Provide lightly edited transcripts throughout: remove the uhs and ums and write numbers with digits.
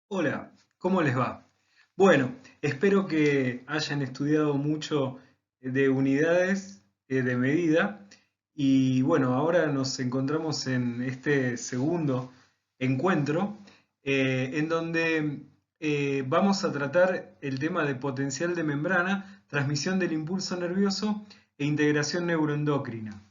Hola, ¿cómo les va? Bueno, espero que hayan estudiado mucho de unidades de medida y bueno, ahora nos encontramos en este segundo encuentro en donde vamos a tratar el tema de potencial de membrana, transmisión del impulso nervioso e integración neuroendocrina.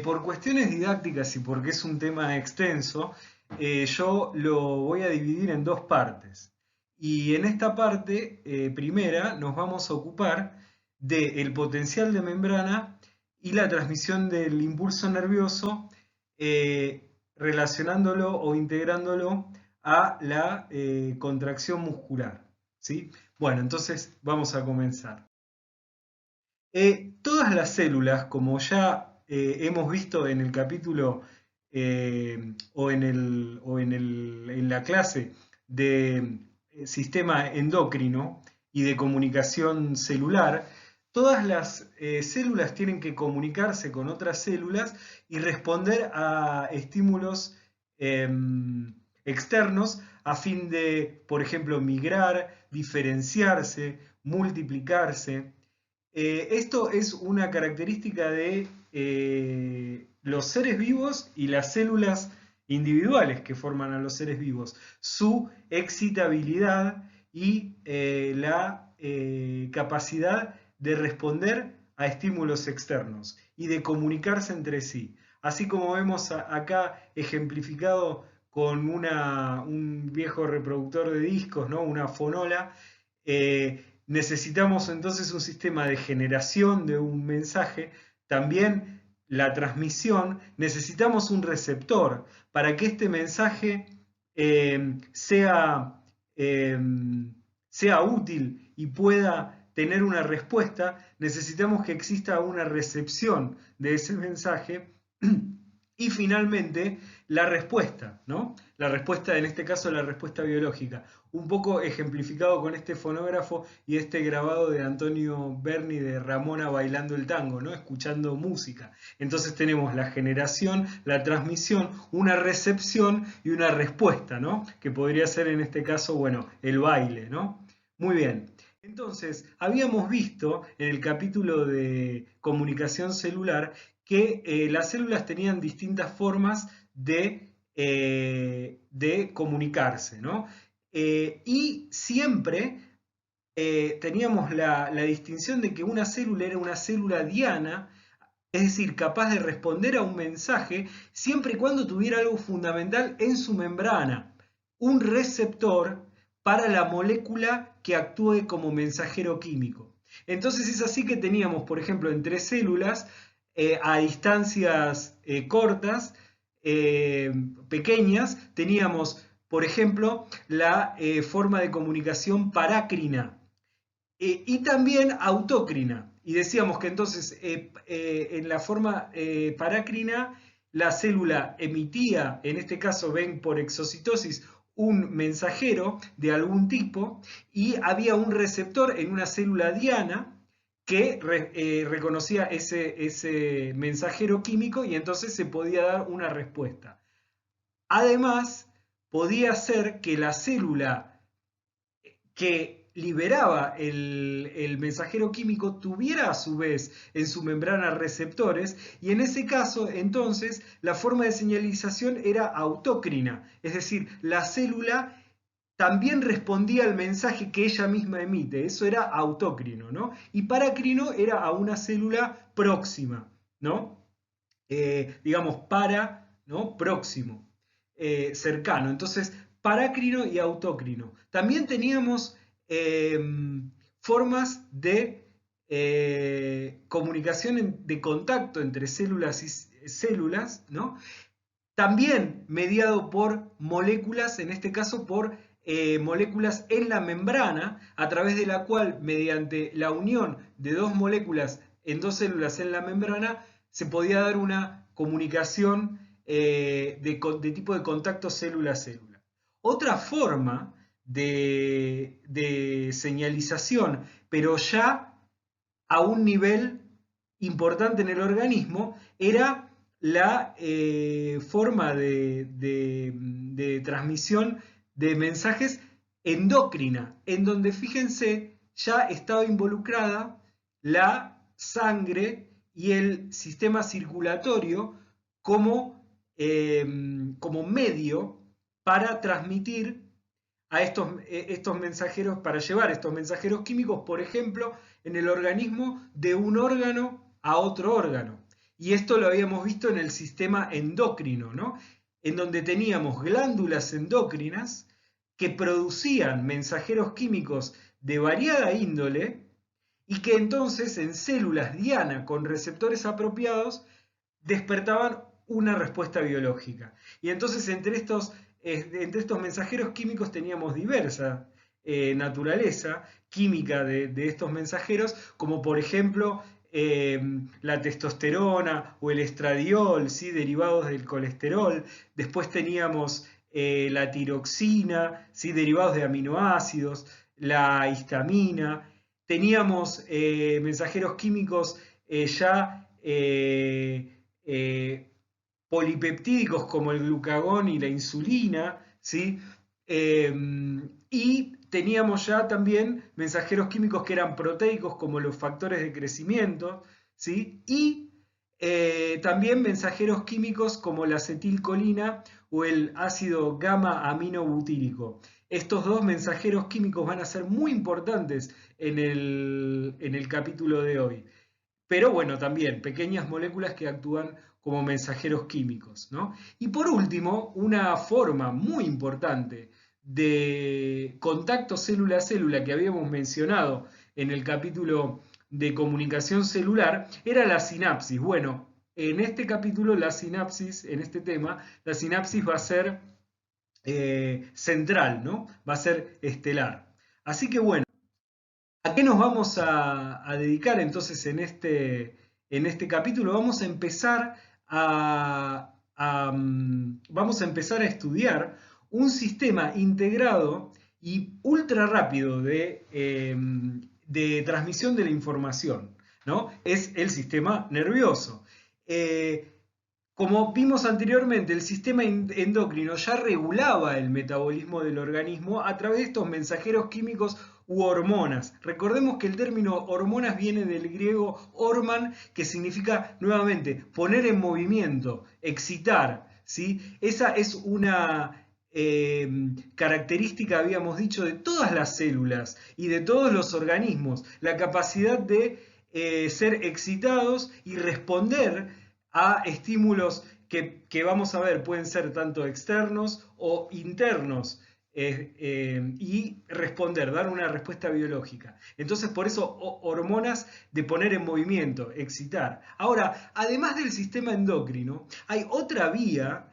Por cuestiones didácticas y porque es un tema extenso, yo lo voy a dividir en dos partes. Y en esta parte primera nos vamos a ocupar del potencial de membrana y la transmisión del impulso nervioso, relacionándolo o integrándolo a la contracción muscular. ¿Sí? Bueno, entonces vamos a comenzar. Todas las células, como ya hemos visto en el capítulo en la clase de sistema endocrino y de comunicación celular, todas las células tienen que comunicarse con otras células y responder a estímulos externos a fin de, por ejemplo, migrar, diferenciarse, multiplicarse. Esto es una característica de los seres vivos y las células individuales que forman a los seres vivos, su excitabilidad y la capacidad de responder a estímulos externos y de comunicarse entre sí. Así como vemos acá ejemplificado con un viejo reproductor de discos, ¿no? Una fonola. Necesitamos entonces un sistema de generación de un mensaje, también la transmisión, necesitamos un receptor para que este mensaje sea, eh, sea útil y pueda tener una respuesta, necesitamos que exista una recepción de ese mensaje y finalmente la respuesta, ¿no? La respuesta, en este caso, la respuesta biológica. Un poco ejemplificado con este fonógrafo y este grabado de Antonio Berni de Ramona bailando el tango, ¿no? Escuchando música. Entonces tenemos la generación, la transmisión, una recepción y una respuesta, ¿no? Que podría ser en este caso, bueno, el baile, ¿no? Muy bien. Entonces, habíamos visto en el capítulo de comunicación celular que las células tenían distintas formas de comunicarse, ¿no? Y siempre teníamos la distinción de que una célula era una célula diana, es decir, capaz de responder a un mensaje siempre y cuando tuviera algo fundamental en su membrana, un receptor para la molécula que actúe como mensajero químico. Entonces es así que teníamos, por ejemplo, entre células, a distancias cortas, eh, pequeñas, teníamos, por ejemplo, la forma de comunicación parácrina y también autócrina. Y decíamos que entonces en la forma parácrina la célula emitía, en este caso ven por exocitosis, un mensajero de algún tipo y había un receptor en una célula diana que reconocía ese mensajero químico y entonces se podía dar una respuesta. Además, podía ser que la célula que liberaba el mensajero químico tuviera a su vez en su membrana receptores y en ese caso entonces la forma de señalización era autócrina, es decir, la célula también respondía al mensaje que ella misma emite, eso era autócrino, ¿no? Y parácrino era a una célula próxima, ¿no? Digamos, para, ¿no? Próximo, cercano. Entonces, parácrino y autócrino. También teníamos eh, formas de comunicación, de contacto entre células y células, ¿no? También mediado por moléculas, en este caso por moléculas en la membrana, a través de la cual, mediante la unión de dos moléculas en dos células en la membrana, se podía dar una comunicación de tipo de contacto célula-célula. Otra forma de señalización, pero ya a un nivel importante en el organismo, era la forma de transmisión de mensajes endocrina, en donde, fíjense, ya estaba involucrada la sangre y el sistema circulatorio como, como medio para transmitir a estos mensajeros, para llevar estos mensajeros químicos, por ejemplo, en el organismo de un órgano a otro órgano. Y esto lo habíamos visto en el sistema endocrino, ¿no? En donde teníamos glándulas endocrinas que producían mensajeros químicos de variada índole y que entonces en células diana con receptores apropiados despertaban una respuesta biológica. Y entonces entre estos mensajeros químicos teníamos diversa naturaleza química de estos mensajeros, como por ejemplo la testosterona o el estradiol, ¿sí? Derivados del colesterol. Después teníamos la tiroxina, ¿sí? Derivados de aminoácidos, la histamina. Teníamos mensajeros químicos ya polipeptídicos como el glucagón y la insulina, ¿sí? Y teníamos ya también mensajeros químicos que eran proteicos como los factores de crecimiento, ¿sí? Y también mensajeros químicos como la acetilcolina o el ácido gamma aminobutírico. Estos dos mensajeros químicos van a ser muy importantes en el capítulo de hoy. Pero bueno, también pequeñas moléculas que actúan como mensajeros químicos, ¿no? Y por último, una forma muy importante de contacto célula a célula que habíamos mencionado en el capítulo de comunicación celular era la sinapsis. Bueno, en este capítulo la sinapsis, en este tema, la sinapsis va a ser central, ¿no? Va a ser estelar. Así que bueno. ¿A qué nos vamos a dedicar entonces en este capítulo? Vamos a empezar a estudiar un sistema integrado y ultra rápido de transmisión de la información, ¿no? Es el sistema nervioso. Como vimos anteriormente, el sistema endocrino ya regulaba el metabolismo del organismo a través de estos mensajeros químicos u hormonas. Recordemos que el término hormonas viene del griego horman, que significa nuevamente poner en movimiento, excitar, ¿sí? Esa es una característica, habíamos dicho, de todas las células y de todos los organismos, la capacidad de ser excitados y responder a estímulos que vamos a ver pueden ser tanto externos o internos y responder, dar una respuesta biológica. Entonces, por eso hormonas de poner en movimiento, excitar. Ahora, además del sistema endocrino, hay otra vía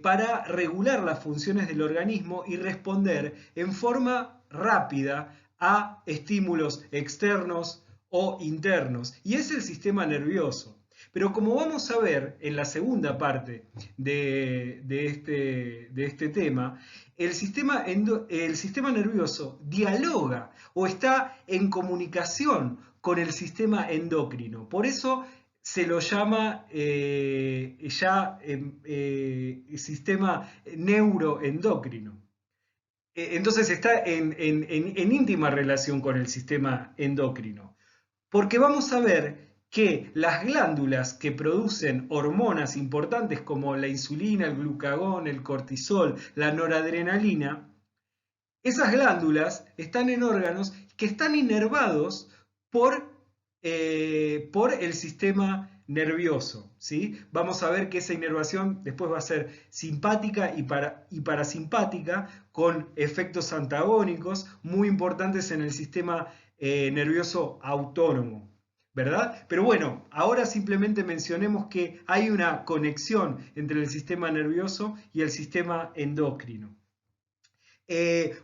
para regular las funciones del organismo y responder en forma rápida a estímulos externos o internos, y es el sistema nervioso. Pero como vamos a ver en la segunda parte de este tema, el sistema nervioso dialoga o está en comunicación con el sistema endocrino. Por eso se lo llama sistema neuroendocrino. Entonces está en íntima relación con el sistema endocrino. Porque vamos a ver que las glándulas que producen hormonas importantes como la insulina, el glucagón, el cortisol, la noradrenalina, esas glándulas están en órganos que están inervados por el sistema nervioso, ¿sí? Vamos a ver que esa inervación después va a ser simpática y parasimpática con efectos antagónicos muy importantes en el sistema nervioso autónomo, ¿verdad? Pero bueno, ahora simplemente mencionemos que hay una conexión entre el sistema nervioso y el sistema endocrino.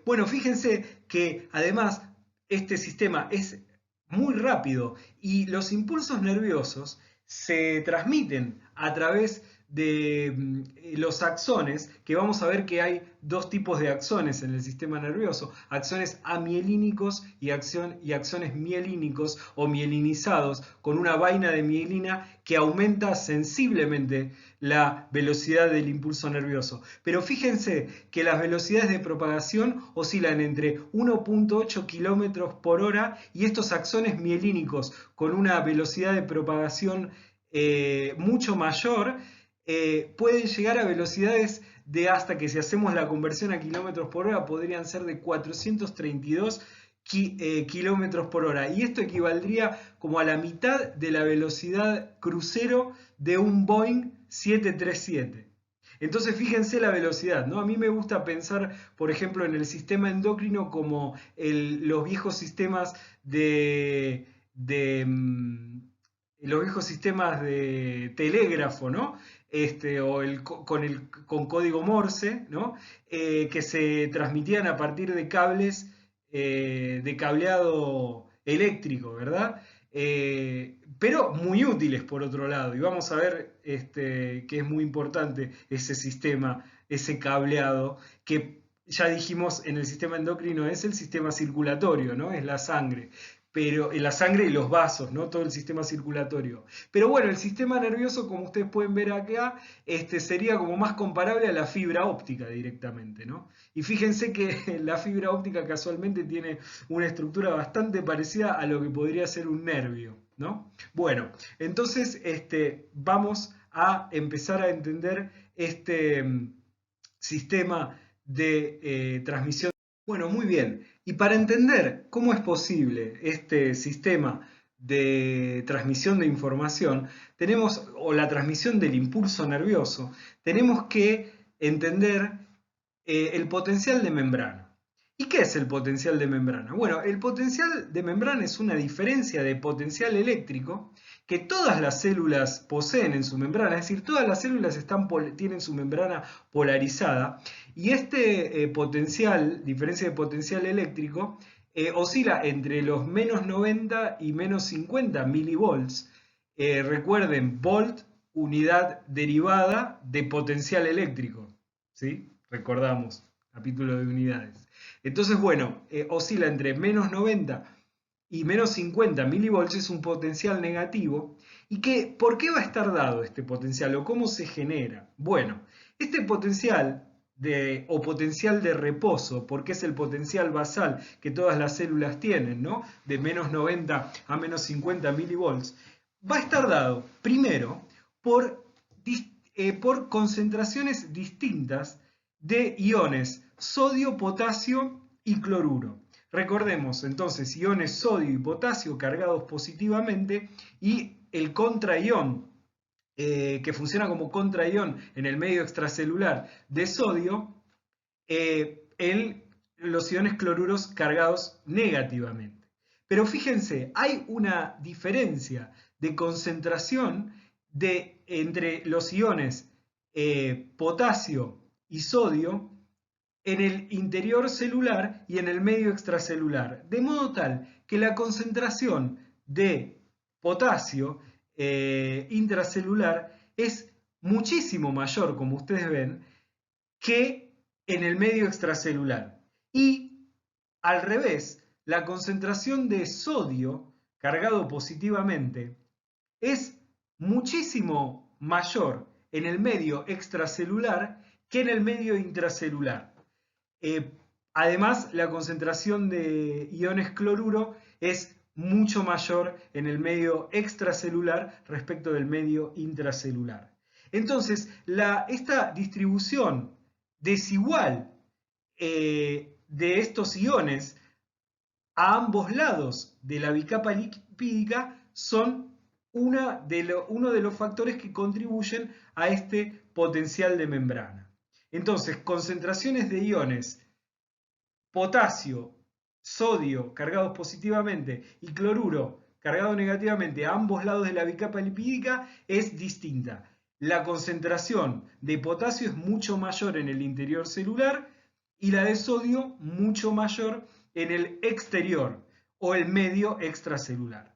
Bueno, fíjense que además este sistema es muy rápido y los impulsos nerviosos se transmiten a través los axones, que vamos a ver que hay dos tipos de axones en el sistema nervioso, axones amielínicos y axones mielínicos o mielinizados, con una vaina de mielina que aumenta sensiblemente la velocidad del impulso nervioso. Pero fíjense que las velocidades de propagación oscilan entre 1.8 kilómetros por hora y estos axones mielínicos con una velocidad de propagación mucho mayor pueden llegar a velocidades de hasta que, si hacemos la conversión a kilómetros por hora, podrían ser de 432 kilómetros por hora. Y esto equivaldría como a la mitad de la velocidad crucero de un Boeing 737. Entonces fíjense la velocidad, ¿no? A mí me gusta pensar, por ejemplo, en el sistema endocrino como los viejos sistemas los viejos sistemas de telégrafo, ¿no? Con código Morse, ¿no? Que se transmitían a partir de cables de cableado eléctrico, ¿verdad? Pero muy útiles por otro lado, y vamos a ver que es muy importante ese sistema, ese cableado, que ya dijimos en el sistema endocrino es el sistema circulatorio, ¿no? Es la sangre. Pero en la sangre y los vasos, ¿no? Todo el sistema circulatorio. Pero bueno, el sistema nervioso, como ustedes pueden ver acá, sería como más comparable a la fibra óptica directamente, ¿no? Y fíjense que la fibra óptica casualmente tiene una estructura bastante parecida a lo que podría ser un nervio, ¿no? Bueno, entonces vamos a empezar a entender este sistema de transmisión. Bueno, muy bien. Y para entender cómo es posible este sistema de transmisión de información, o la transmisión del impulso nervioso, tenemos que entender el potencial de membrana. ¿Y qué es el potencial de membrana? Bueno, el potencial de membrana es una diferencia de potencial eléctrico que todas las células poseen en su membrana, es decir, todas las células tienen su membrana polarizada, y este diferencia de potencial eléctrico, oscila entre los menos 90 y menos 50 milivolts. Recuerden, volt, unidad derivada de potencial eléctrico, ¿sí? Recordamos, capítulo de unidades. Entonces, bueno, oscila entre menos 90 y menos 50 milivolts, es un potencial negativo. ¿Y por qué va a estar dado este potencial o cómo se genera? Bueno, este potencial o potencial de reposo, porque es el potencial basal que todas las células tienen, ¿no? De menos 90 a menos 50 milivolts, va a estar dado primero por concentraciones distintas de iones sodio, potasio y cloruro. Recordemos entonces iones sodio y potasio cargados positivamente y el contraión que funciona como contraión en el medio extracelular de sodio, los iones cloruros cargados negativamente. Pero fíjense, hay una diferencia de concentración entre los iones potasio y sodio en el interior celular y en el medio extracelular, de modo tal que la concentración de potasio intracelular es muchísimo mayor, como ustedes ven, que en el medio extracelular. Y al revés, la concentración de sodio cargado positivamente es muchísimo mayor en el medio extracelular que en el medio intracelular. Además, la concentración de iones cloruro es mucho mayor en el medio extracelular respecto del medio intracelular. Entonces, esta distribución desigual de estos iones a ambos lados de la bicapa lipídica son uno de los factores que contribuyen a este potencial de membrana. Entonces, concentraciones de iones potasio, sodio cargados positivamente y cloruro cargado negativamente a ambos lados de la bicapa lipídica es distinta. La concentración de potasio es mucho mayor en el interior celular y la de sodio mucho mayor en el exterior o el medio extracelular.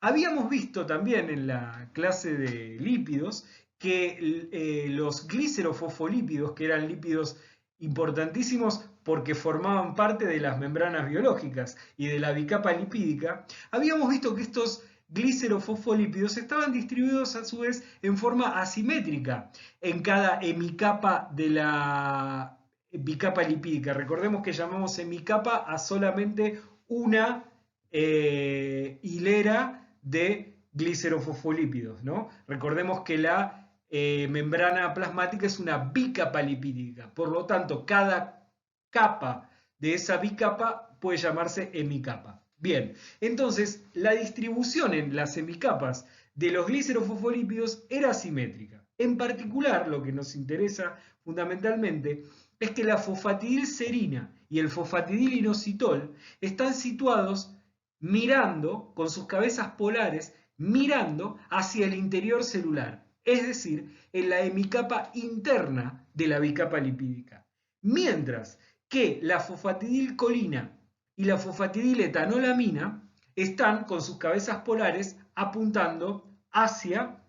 Habíamos visto también en la clase de lípidos que los glicerofosfolípidos, que eran lípidos importantísimos porque formaban parte de las membranas biológicas y de la bicapa lipídica, habíamos visto que estos glicerofosfolípidos estaban distribuidos a su vez en forma asimétrica en cada hemicapa de la bicapa lipídica. Recordemos que llamamos hemicapa a solamente una hilera de glicerofosfolípidos, ¿no? Recordemos que la membrana plasmática es una bicapa lipídica, por lo tanto, cada capa de esa bicapa puede llamarse hemicapa. Bien, entonces la distribución en las hemicapas de los glicerofosfolípidos era asimétrica. En particular, lo que nos interesa fundamentalmente es que la fosfatidilcerina y el fosfatidilinositol están situados mirando, con sus cabezas polares, mirando hacia el interior celular, es decir, en la hemicapa interna de la bicapa lipídica. Mientras que la fosfatidilcolina y la fosfatidiletoanolamina están con sus cabezas polares apuntando hacia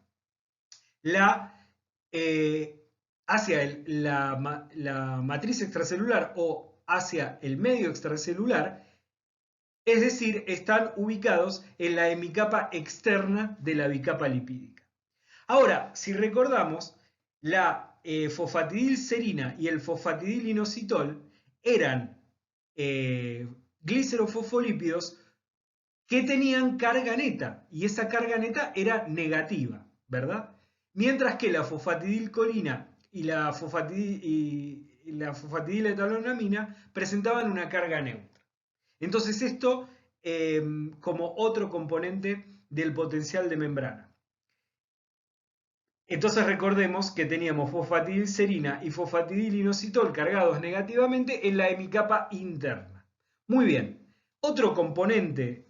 la matriz extracelular o hacia el medio extracelular, es decir, están ubicados en la hemicapa externa de la bicapa lipídica. Ahora, si recordamos, la fosfatidilcerina y el fosfatidilinositol eran glicerofosfolípidos que tenían carga neta, y esa carga neta era negativa, ¿verdad? Mientras que la fosfatidilcolina y la fosfatidiletoanolamina presentaban una carga neutra. Entonces esto como otro componente del potencial de membrana. Entonces recordemos que teníamos fosfatidilcerina y fosfatidilinositol cargados negativamente en la hemicapa interna. Muy bien, otro componente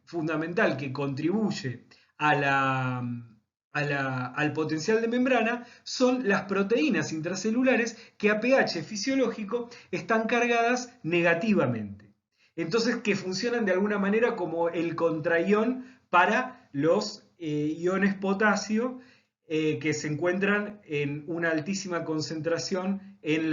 fundamental que contribuye al potencial de membrana son las proteínas intracelulares que a pH fisiológico están cargadas negativamente. Entonces, que funcionan de alguna manera como el contraión para los iones potasio que se encuentran en una altísima concentración en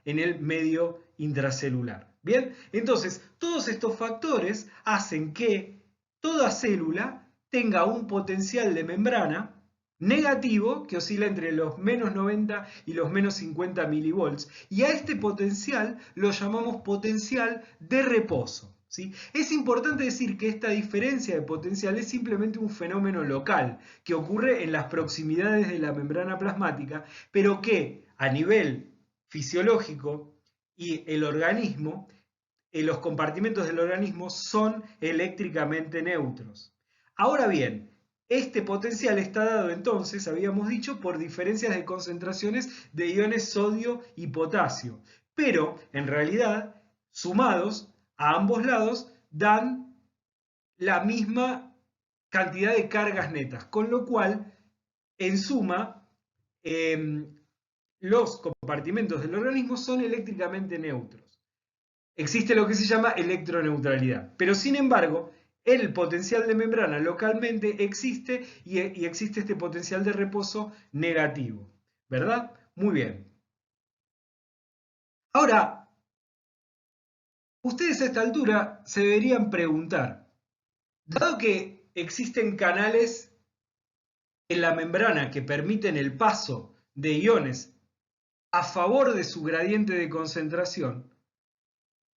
el medio intracelular. Bien, entonces todos estos factores hacen que toda célula tenga un potencial de membrana negativo que oscila entre los menos 90 y los menos 50 milivolts, y a este potencial lo llamamos potencial de reposo. ¿Sí? Es importante decir que esta diferencia de potencial es simplemente un fenómeno local que ocurre en las proximidades de la membrana plasmática, pero que a nivel fisiológico y el organismo, los compartimentos del organismo son eléctricamente neutros. Ahora bien, este potencial está dado entonces, habíamos dicho, por diferencias de concentraciones de iones sodio y potasio, pero en realidad, sumados a ambos lados, dan la misma cantidad de cargas netas, con lo cual, en suma, los compartimentos del organismo son eléctricamente neutros. Existe lo que se llama electroneutralidad, pero sin embargo, el potencial de membrana localmente existe y existe este potencial de reposo negativo, ¿verdad? Muy bien. Ahora, ustedes a esta altura se deberían preguntar, dado que existen canales en la membrana que permiten el paso de iones a favor de su gradiente de concentración,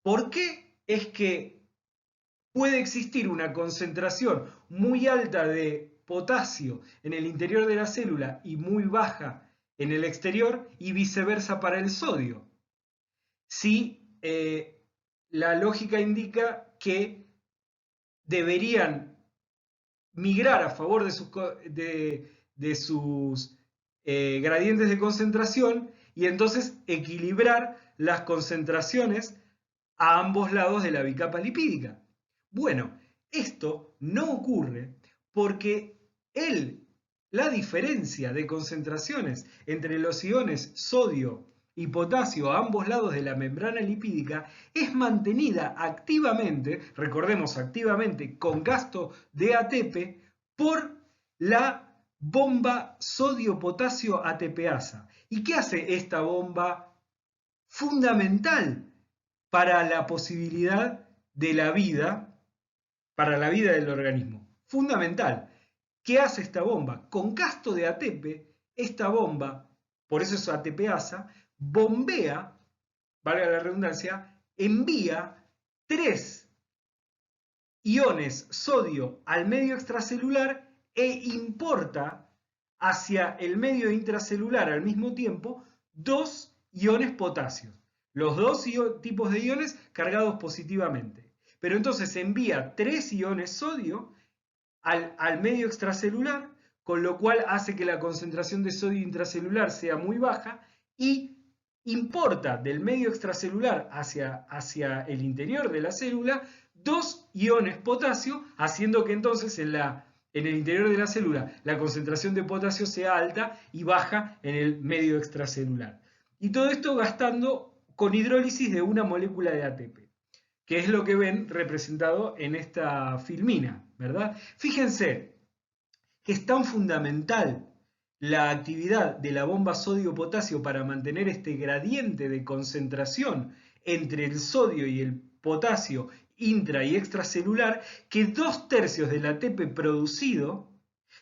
¿por qué es que puede existir una concentración muy alta de potasio en el interior de la célula y muy baja en el exterior y viceversa para el sodio? Si la lógica indica que deberían migrar a favor de sus gradientes de concentración y entonces equilibrar las concentraciones a ambos lados de la bicapa lipídica. Bueno, esto no ocurre porque la diferencia de concentraciones entre los iones sodio y potasio a ambos lados de la membrana lipídica es mantenida activamente, recordemos activamente, con gasto de ATP por la bomba sodio-potasio ATPasa. ¿Y qué hace esta bomba fundamental para la posibilidad de la vida, para la vida del organismo? Fundamental. ¿Qué hace esta bomba? Con gasto de ATP, esta bomba, por eso es ATPasa, bombea, valga la redundancia, envía 3 iones sodio al medio extracelular e importa hacia el medio intracelular al mismo tiempo 2 iones potasio. Los dos tipos de iones cargados positivamente. Pero entonces envía 3 iones sodio al medio extracelular, con lo cual hace que la concentración de sodio intracelular sea muy baja y importa del medio extracelular hacia el interior de la célula 2 iones potasio, haciendo que entonces en el interior de la célula la concentración de potasio sea alta y baja en el medio extracelular. Y todo esto gastando con hidrólisis de una molécula de ATP, que es lo que ven representado en esta filmina, ¿verdad? Fíjense que es tan fundamental la actividad de la bomba sodio-potasio para mantener este gradiente de concentración entre el sodio y el potasio intra y extracelular, que 2/3 del ATP producido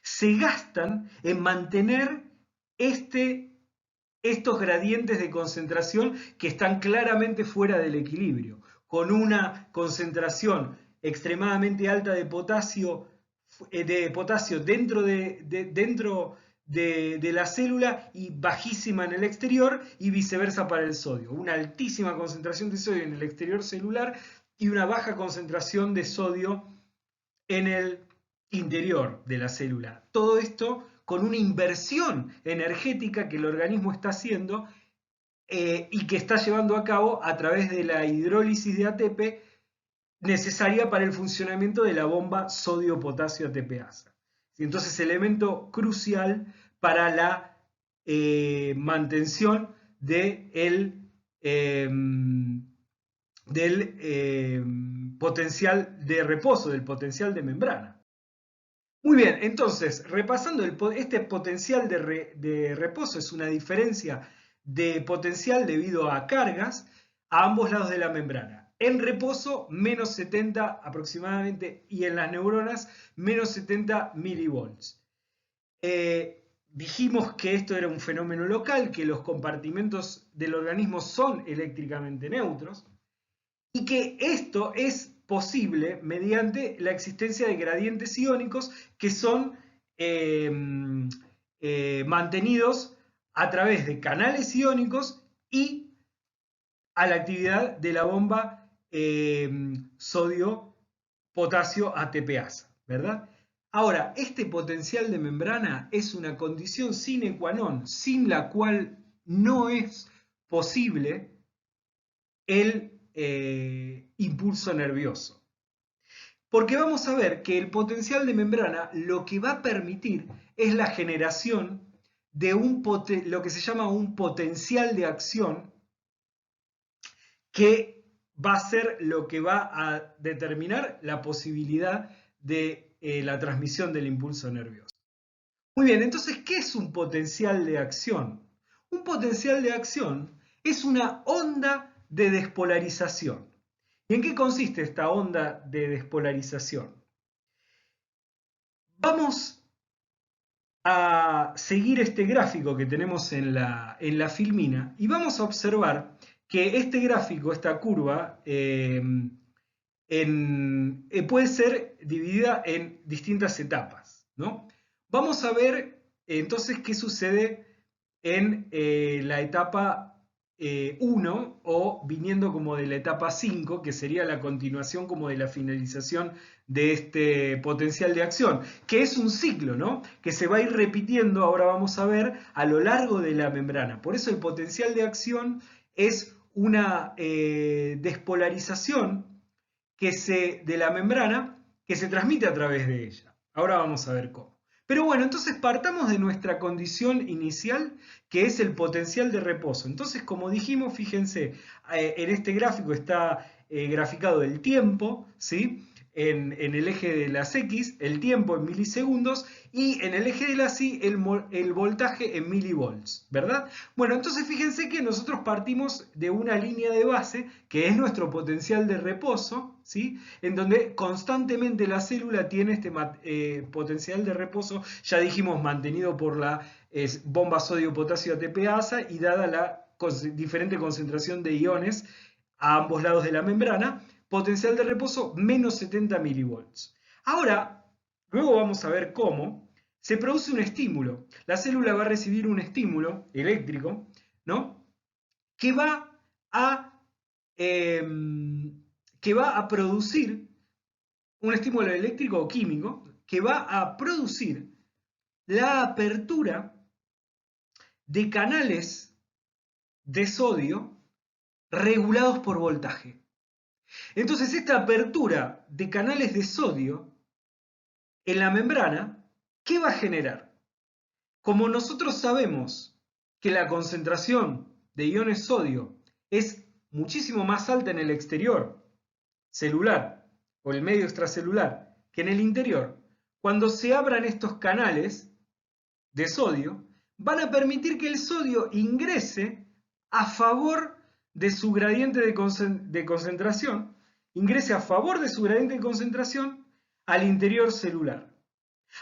se gastan en mantener estos gradientes de concentración que están claramente fuera del equilibrio, con una concentración extremadamente alta de potasio dentro de la célula y bajísima en el exterior, y viceversa para el sodio. Una altísima concentración de sodio en el exterior celular y una baja concentración de sodio en el interior de la célula. Todo esto con una inversión energética que el organismo está haciendo y que está llevando a cabo a través de la hidrólisis de ATP necesaria para el funcionamiento de la bomba sodio-potasio ATPasa. Entonces, elemento crucial para la mantención del potencial de reposo, del potencial de membrana. Muy bien, entonces, repasando, este potencial de reposo es una diferencia de potencial debido a cargas a ambos lados de la membrana. En reposo, menos 70 aproximadamente, y en las neuronas, menos 70 milivolts. Dijimos que esto era un fenómeno local, que los compartimentos del organismo son eléctricamente neutros, y que esto es posible mediante la existencia de gradientes iónicos que son mantenidos a través de canales iónicos y a la actividad de la bomba sodio-potasio ATPasa, ¿verdad? Ahora, este potencial de membrana es una condición sine qua non, sin la cual no es posible el impulso nervioso. Porque vamos a ver que el potencial de membrana lo que va a permitir es la generación de lo que se llama un potencial de acción, que va a ser lo que va a determinar la posibilidad de la transmisión del impulso nervioso. Muy bien, entonces, ¿qué es un potencial de acción? Un potencial de acción es una onda de despolarización. ¿Y en qué consiste esta onda de despolarización? Vamos a seguir este gráfico que tenemos en la filmina y vamos a observar que este gráfico, esta curva, puede ser dividida en distintas etapas, ¿no? Vamos a ver entonces qué sucede en la etapa 1 o viniendo como de la etapa 5, que sería la continuación como de la finalización de este potencial de acción, que es un ciclo, ¿no? Que se va a ir repitiendo, ahora vamos a ver, a lo largo de la membrana. Por eso el potencial de acción es una despolarización de la membrana que se transmite a través de ella. Ahora vamos a ver cómo. Pero bueno, entonces partamos de nuestra condición inicial, que es el potencial de reposo. Entonces, como dijimos, fíjense, en este gráfico está graficado el tiempo, ¿sí? en el eje de las X, el tiempo en milisegundos, y en el eje de las Y, el voltaje en milivolts, ¿verdad? Bueno, entonces fíjense que nosotros partimos de una línea de base, que es nuestro potencial de reposo, ¿sí? En donde constantemente la célula tiene este potencial de reposo, ya dijimos, mantenido por la bomba sodio-potasio ATPasa y dada la diferente concentración de iones a ambos lados de la membrana, potencial de reposo menos 70 milivolts. Ahora, luego vamos a ver cómo se produce un estímulo. La célula va a recibir un estímulo eléctrico, ¿no? Que va a, eh, que va a producir un estímulo eléctrico o químico que va a producir la apertura de canales de sodio regulados por voltaje. Entonces, esta apertura de canales de sodio en la membrana, ¿qué va a generar? Como nosotros sabemos que la concentración de iones sodio es muchísimo más alta en el exterior celular o el medio extracelular que en el interior, cuando se abran estos canales de sodio, van a permitir que el sodio ingrese a favor de su gradiente de concentración, ingrese a favor de su gradiente de concentración al interior celular.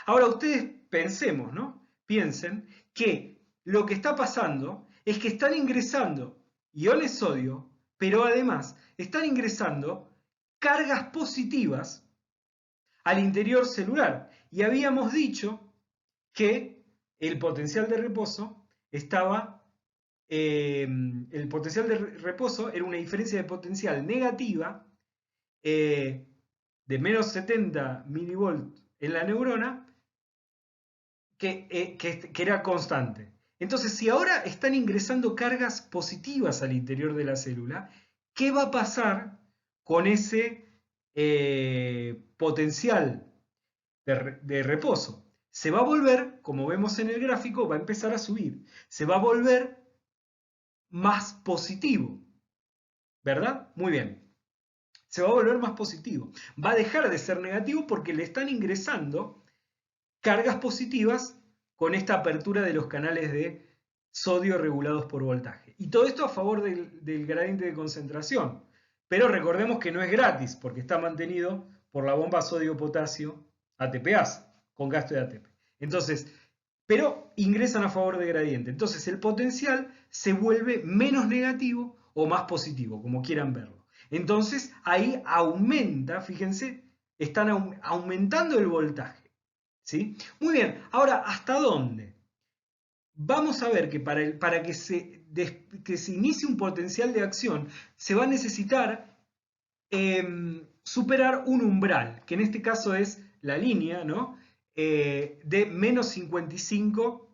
Ahora ustedes pensemos, ¿no? Piensen que lo que está pasando es que están ingresando iones sodio, pero además están ingresando cargas positivas al interior celular. Y habíamos dicho que el potencial de reposo estaba, el potencial de reposo era una diferencia de potencial negativa de menos 70 milivolts en la neurona que era constante. Entonces, si ahora están ingresando cargas positivas al interior de la célula, ¿qué va a pasar con ese potencial de reposo? Se va a volver, como vemos en el gráfico, va a empezar a subir. Se va a volver más positivo, ¿verdad? Muy bien. Se va a volver más positivo. Va a dejar de ser negativo porque le están ingresando cargas positivas con esta apertura de los canales de sodio regulados por voltaje. Y todo esto a favor del gradiente de concentración. Pero recordemos que no es gratis, porque está mantenido por la bomba sodio-potasio ATPasa, con gasto de ATP. Entonces, pero ingresan a favor del gradiente. Entonces el potencial se vuelve menos negativo o más positivo, como quieran verlo. Entonces ahí aumenta, fíjense, están aumentando el voltaje. ¿Sí? Muy bien, ahora, ¿hasta dónde? Vamos a ver que para que se inicie un potencial de acción se va a necesitar superar un umbral, que en este caso es la línea, ¿no? De menos 55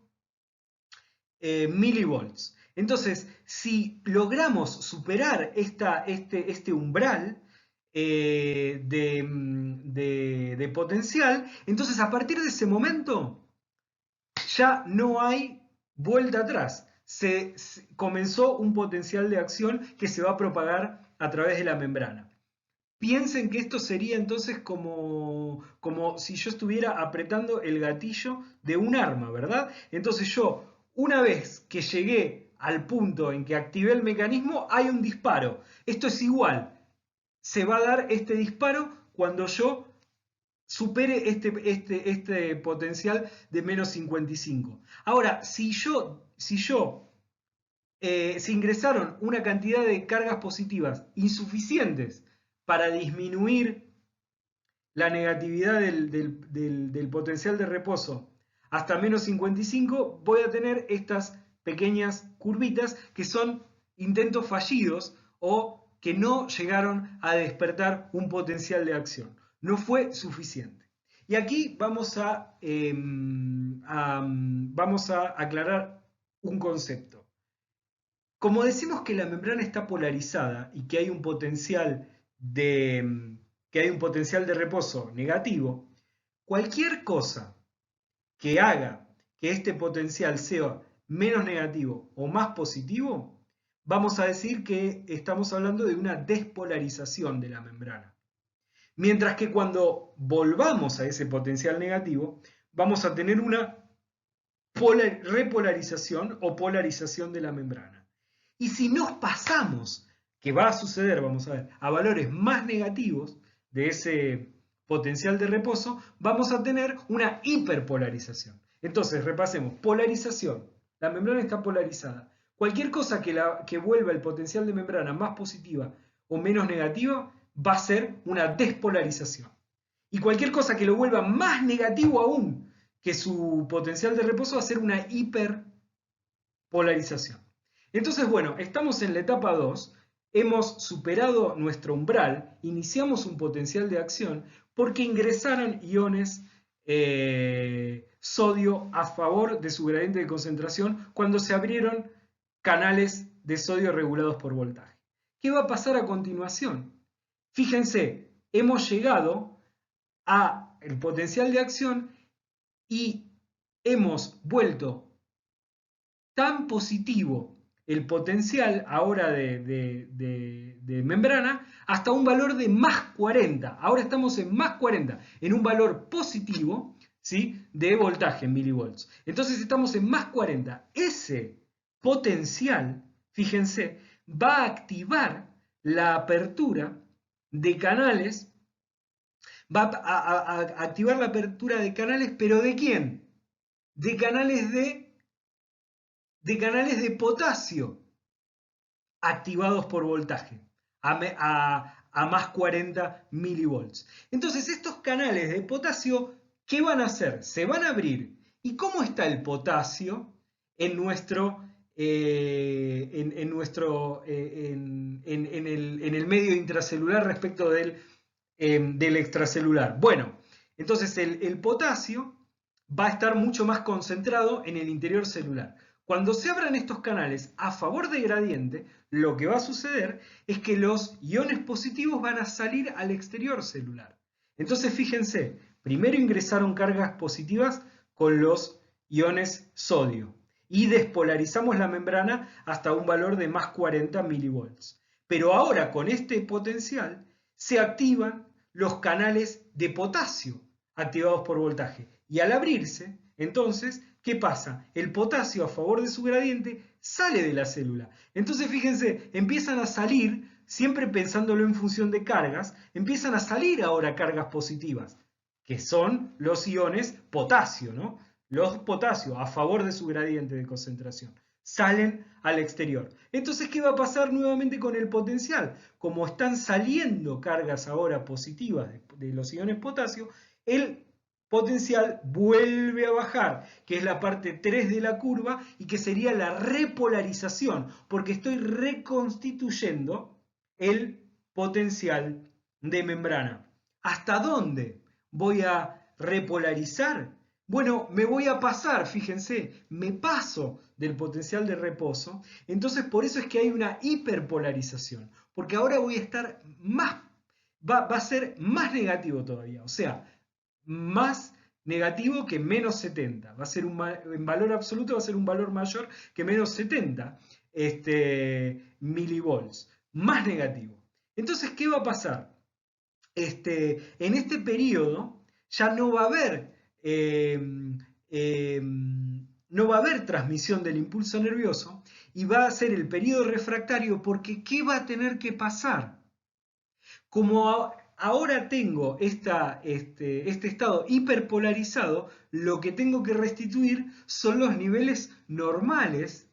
milivolts. Entonces, si logramos superar este umbral de potencial, entonces a partir de ese momento ya no hay vuelta atrás. Se comenzó un potencial de acción que se va a propagar a través de la membrana. Piensen que esto sería entonces como si yo estuviera apretando el gatillo de un arma, ¿verdad? Entonces yo, una vez que llegué al punto en que activé el mecanismo, hay un disparo. Esto es igual. Se va a dar este disparo cuando yo supere este potencial de menos 55. Ahora, si ingresaron una cantidad de cargas positivas insuficientes para disminuir la negatividad del potencial de reposo hasta menos 55, voy a tener estas pequeñas curvitas que son intentos fallidos o que no llegaron a despertar un potencial de acción. No fue suficiente. Y aquí vamos a aclarar un concepto. Como decimos que la membrana está polarizada y que hay un potencial de reposo negativo, cualquier cosa que haga que este potencial sea menos negativo o más positivo, vamos a decir que estamos hablando de una despolarización de la membrana. Mientras que cuando volvamos a ese potencial negativo, vamos a tener una repolarización o polarización de la membrana. Y si nos pasamos, que va a suceder, vamos a ver, a valores más negativos de ese potencial de reposo, vamos a tener una hiperpolarización. Entonces, repasemos, polarización. La membrana está polarizada. Cualquier cosa que vuelva el potencial de membrana más positiva o menos negativa va a ser una despolarización. Y cualquier cosa que lo vuelva más negativo aún que su potencial de reposo va a ser una hiperpolarización. Entonces, bueno, estamos en la etapa 2, hemos superado nuestro umbral, iniciamos un potencial de acción porque ingresaron iones sodio a favor de su gradiente de concentración cuando se abrieron canales de sodio regulados por voltaje. ¿Qué va a pasar a continuación? Fíjense, hemos llegado a el potencial de acción y hemos vuelto tan positivo el potencial ahora de membrana hasta un valor de más 40. Ahora estamos en más 40, en un valor positivo, ¿sí?, de voltaje en milivolts. Entonces estamos en más 40. Ese potencial, fíjense, va a activar la apertura de canales, va a activar la apertura de canales, pero ¿de quién? De canales de potasio activados por voltaje a más 40 milivolts. Entonces estos canales de potasio, ¿qué van a hacer? Se van a abrir. ¿Y cómo está el potasio en el medio intracelular respecto del extracelular? Bueno, entonces el potasio va a estar mucho más concentrado en el interior celular. Cuando se abran estos canales a favor de gradiente, lo que va a suceder es que los iones positivos van a salir al exterior celular. Entonces fíjense, primero ingresaron cargas positivas con los iones sodio y despolarizamos la membrana hasta un valor de más 40 milivolts. Pero ahora con este potencial se activan los canales de potasio activados por voltaje. Y al abrirse, entonces, ¿qué pasa? El potasio a favor de su gradiente sale de la célula. Entonces, fíjense, empiezan a salir, siempre pensándolo en función de cargas, empiezan a salir ahora cargas positivas, que son los iones potasio, ¿no? Los potasio a favor de su gradiente de concentración. Salen al exterior. Entonces, ¿qué va a pasar nuevamente con el potencial? Como están saliendo cargas ahora positivas de los iones potasio, el potencial vuelve a bajar, que es la parte 3 de la curva y que sería la repolarización, porque estoy reconstituyendo el potencial de membrana. ¿Hasta dónde voy a repolarizar? Bueno, me voy a pasar, fíjense, me paso del potencial de reposo, entonces por eso es que hay una hiperpolarización, porque ahora voy a estar más, va a ser más negativo todavía, o sea, más negativo que menos 70. Va a ser en valor absoluto va a ser un valor mayor que menos 70 milivolts. Más negativo. Entonces, ¿qué va a pasar? En este periodo ya no va a haber no va a haber transmisión del impulso nervioso y va a ser el periodo refractario porque ¿qué va a tener que pasar? Como ahora tengo este estado hiperpolarizado, lo que tengo que restituir son los niveles normales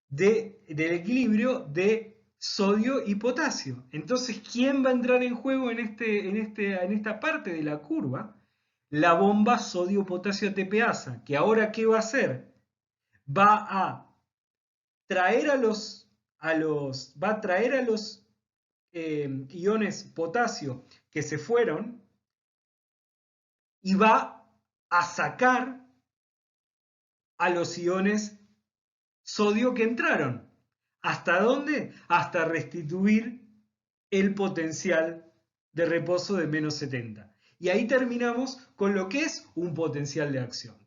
del equilibrio de sodio y potasio. Entonces, ¿quién va a entrar en juego en esta parte de la curva? La bomba sodio-potasio ATPasa, que ahora ¿qué va a hacer? Va a traer a los iones potasio que se fueron y va a sacar a los iones sodio que entraron. ¿Hasta dónde? Hasta restituir el potencial de reposo de menos 70. Y ahí terminamos con lo que es un potencial de acción.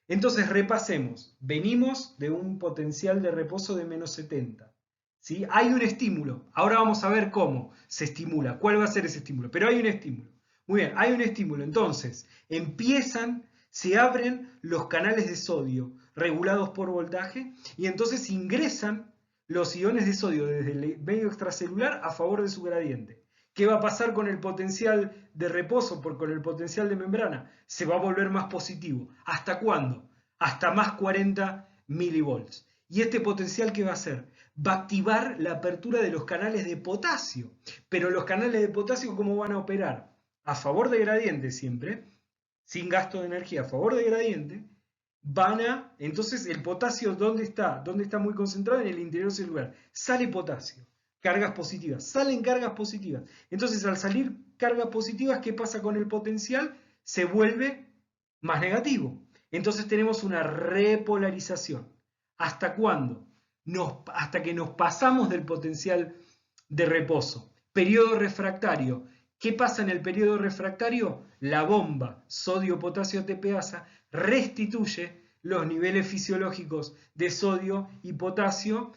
Entonces repasemos. Venimos de un potencial de reposo de menos 70. ¿sí? Hay un estímulo. Ahora vamos a ver cómo se estimula, cuál va a ser ese estímulo. Pero hay un estímulo. Muy bien, hay un estímulo. Entonces, se abren los canales de sodio regulados por voltaje y entonces ingresan los iones de sodio desde el medio extracelular a favor de su gradiente. ¿Qué va a pasar con el potencial de reposo, con el potencial de membrana? Se va a volver más positivo. ¿Hasta cuándo? Hasta más 40 milivolts. ¿Y este potencial qué va a hacer? Va a activar la apertura de los canales de potasio. Pero los canales de potasio, ¿cómo van a operar? A favor de gradiente siempre, sin gasto de energía, a favor de gradiente, entonces el potasio, ¿dónde está? ¿Dónde está muy concentrado? En el interior celular. Sale potasio, cargas positivas, salen cargas positivas. Entonces al salir cargas positivas, ¿qué pasa con el potencial? Se vuelve más negativo. Entonces tenemos una repolarización. ¿Hasta cuándo? Hasta que nos pasamos del potencial de reposo. Periodo refractario. ¿Qué pasa en el periodo refractario? La bomba sodio-potasio ATPasa restituye los niveles fisiológicos de sodio y potasio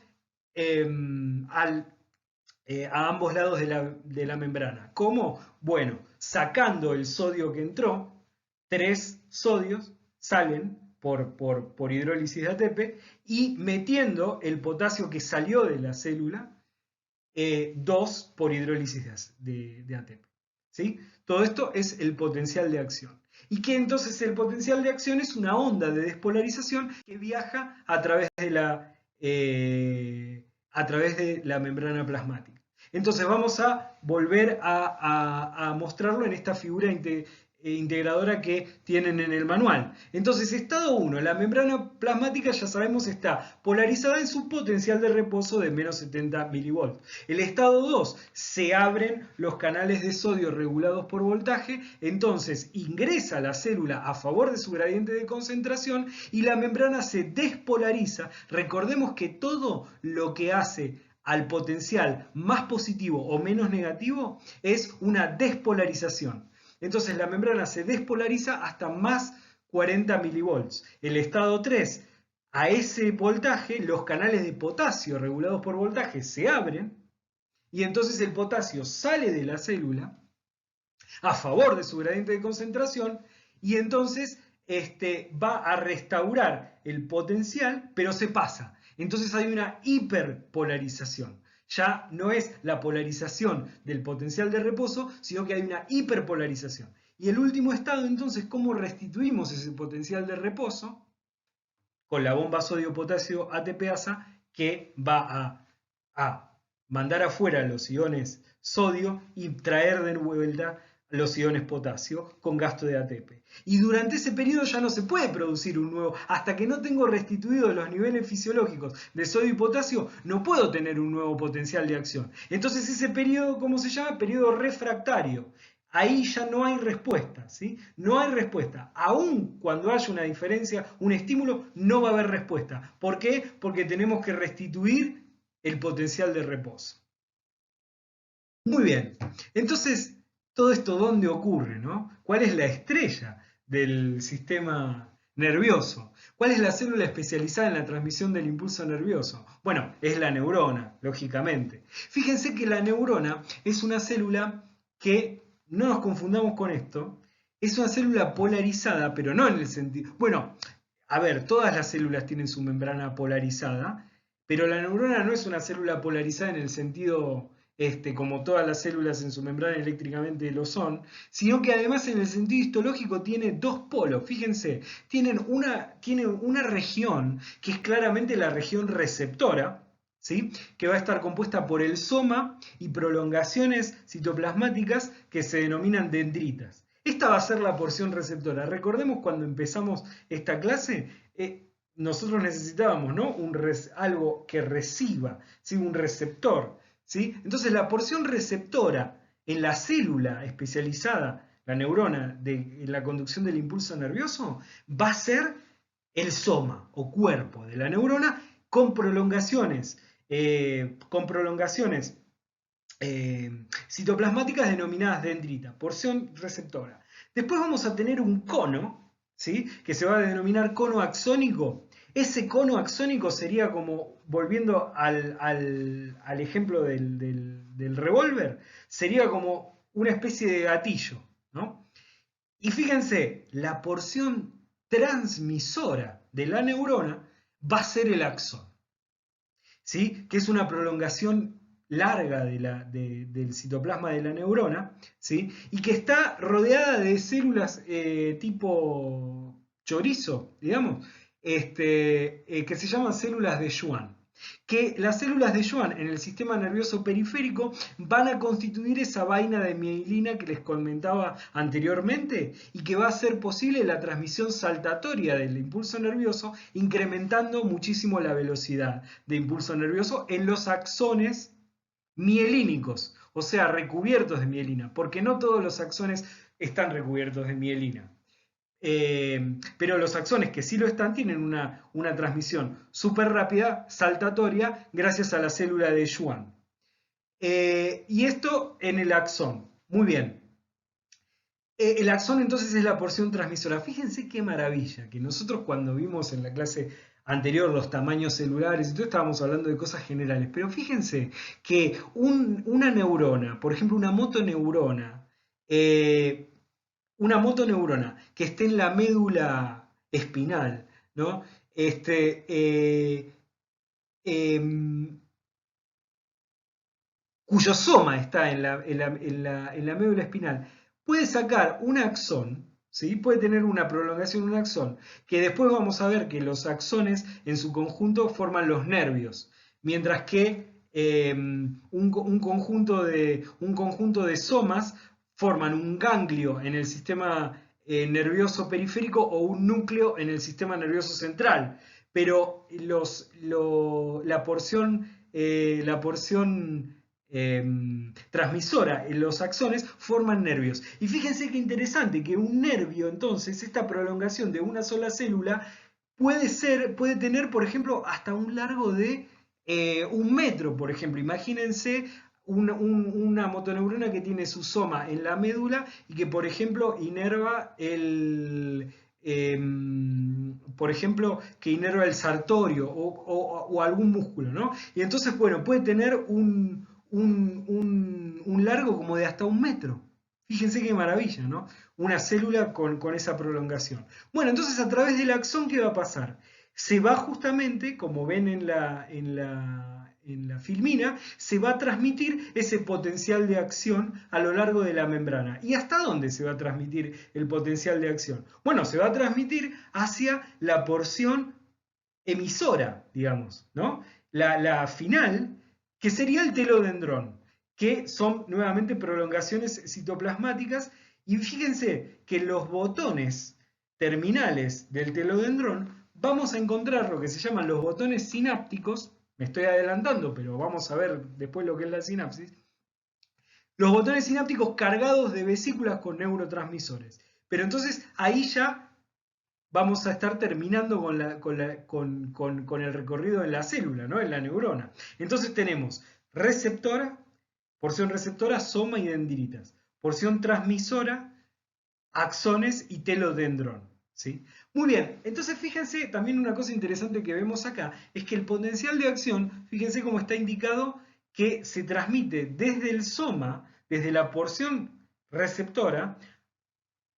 a ambos lados de la membrana. ¿Cómo? Bueno, sacando el sodio que entró, 3 sodios salen por hidrólisis de ATP y metiendo el potasio que salió de la célula, 2 por hidrólisis de ATP. ¿Sí? Todo esto es el potencial de acción. Y que entonces el potencial de acción es una onda de despolarización que viaja a través de la membrana plasmática. Entonces vamos a volver a mostrarlo en esta figura integradora que tienen en el manual. Entonces, estado 1, la membrana plasmática ya sabemos está polarizada en su potencial de reposo de menos 70 milivolts. El estado 2, se abren los canales de sodio regulados por voltaje, entonces ingresa la célula a favor de su gradiente de concentración y la membrana se despolariza. Recordemos que todo lo que hace al potencial más positivo o menos negativo es una despolarización. Entonces la membrana se despolariza hasta más 40 milivolts. El estado 3, a ese voltaje, los canales de potasio regulados por voltaje se abren y entonces el potasio sale de la célula a favor de su gradiente de concentración y entonces va a restaurar el potencial, pero se pasa. Entonces hay una hiperpolarización. Ya no es la polarización del potencial de reposo, sino que hay una hiperpolarización. Y el último estado, entonces, ¿cómo restituimos ese potencial de reposo? Con la bomba sodio-potasio ATPasa que va a mandar afuera los iones sodio y traer de vuelta los iones potasio con gasto de ATP. Y durante ese periodo ya no se puede producir un nuevo, hasta que no tengo restituidos los niveles fisiológicos de sodio y potasio, no puedo tener un nuevo potencial de acción. Entonces ese periodo, ¿cómo se llama? Periodo refractario. Ahí ya no hay respuesta, ¿sí? No hay respuesta. Aún cuando haya una diferencia, un estímulo, no va a haber respuesta. ¿Por qué? Porque tenemos que restituir el potencial de reposo. Muy bien. Entonces, todo esto, ¿dónde ocurre, no? ¿Cuál es la estrella del sistema nervioso? ¿Cuál es la célula especializada en la transmisión del impulso nervioso? Bueno, es la neurona, lógicamente. Fíjense que la neurona es una célula que, no nos confundamos con esto, es una célula polarizada, pero no en el sentido... Bueno, a ver, todas las células tienen su membrana polarizada, pero la neurona no es una célula polarizada en el sentido como todas las células en su membrana eléctricamente lo son, sino que además en el sentido histológico tiene dos polos. Fíjense, tiene una región que es claramente la región receptora, ¿sí? Que va a estar compuesta por el soma y prolongaciones citoplasmáticas que se denominan dendritas. Esta va a ser la porción receptora. Recordemos cuando empezamos esta clase, nosotros necesitábamos, ¿no? Algo que reciba, ¿sí? Un receptor. ¿Sí? Entonces la porción receptora en la célula especializada, la neurona, en la conducción del impulso nervioso, va a ser el soma o cuerpo de la neurona con prolongaciones citoplasmáticas denominadas dendrita, porción receptora. Después vamos a tener un cono, ¿sí? Que se va a denominar cono axónico. Ese cono axónico sería como, volviendo al ejemplo del revólver, sería como una especie de gatillo, ¿no? Y fíjense, la porción transmisora de la neurona va a ser el axón, ¿sí? Que es una prolongación larga del citoplasma de la neurona, ¿sí? Y que está rodeada de células tipo chorizo, digamos, que se llaman células de Schwann. Que las células de Schwann en el sistema nervioso periférico van a constituir esa vaina de mielina que les comentaba anteriormente y que va a hacer posible la transmisión saltatoria del impulso nervioso, incrementando muchísimo la velocidad de impulso nervioso en los axones mielínicos, o sea, recubiertos de mielina, porque no todos los axones están recubiertos de mielina. Pero los axones que sí lo están tienen una transmisión súper rápida, saltatoria, gracias a la célula de Schwann. Y esto en el axón. Muy bien. El axón entonces es la porción transmisora. Fíjense qué maravilla, que nosotros cuando vimos en la clase anterior los tamaños celulares, entonces estábamos hablando de cosas generales, pero fíjense que una neurona, por ejemplo eh, una motoneurona que esté en la médula espinal, ¿no? Em, cuyo soma está en la médula espinal, puede sacar un axón, ¿sí? Puede tener una prolongación, un axón, que después vamos a ver que los axones en su conjunto forman los nervios, mientras que un conjunto de somas forman un ganglio en el sistema nervioso periférico o un núcleo en el sistema nervioso central. Pero la porción transmisora en los axones forman nervios. Y fíjense qué interesante que un nervio, entonces, esta prolongación de una sola célula puede tener, por ejemplo, hasta un largo de 1 metro, por ejemplo. Imagínense una motoneurona que tiene su soma en la médula y que, por ejemplo, inerva por ejemplo, que inerva el sartorio o algún músculo, ¿no? Y entonces, bueno, puede tener un largo como de hasta 1 metro. Fíjense qué maravilla, ¿no? Una célula con esa prolongación. Bueno, entonces a través del axón, ¿qué va a pasar? Se va justamente, como ven en la filmina, se va a transmitir ese potencial de acción a lo largo de la membrana. ¿Y hasta dónde se va a transmitir el potencial de acción? Bueno, se va a transmitir hacia la porción emisora, digamos, ¿no? La final, que sería el telodendrón, que son nuevamente prolongaciones citoplasmáticas. Y fíjense que los botones terminales del telodendrón vamos a encontrar lo que se llaman los botones sinápticos. Me estoy adelantando, pero vamos a ver después lo que es la sinapsis. Los botones sinápticos cargados de vesículas con neurotransmisores. Pero entonces ahí ya vamos a estar terminando con el recorrido en la célula, ¿no? En la neurona. Entonces tenemos receptora, porción receptora, soma y dendritas. Porción transmisora, axones y telodendrón, ¿sí? Muy bien, entonces fíjense, también una cosa interesante que vemos acá es que el potencial de acción, fíjense cómo está indicado que se transmite desde el soma, desde la porción receptora,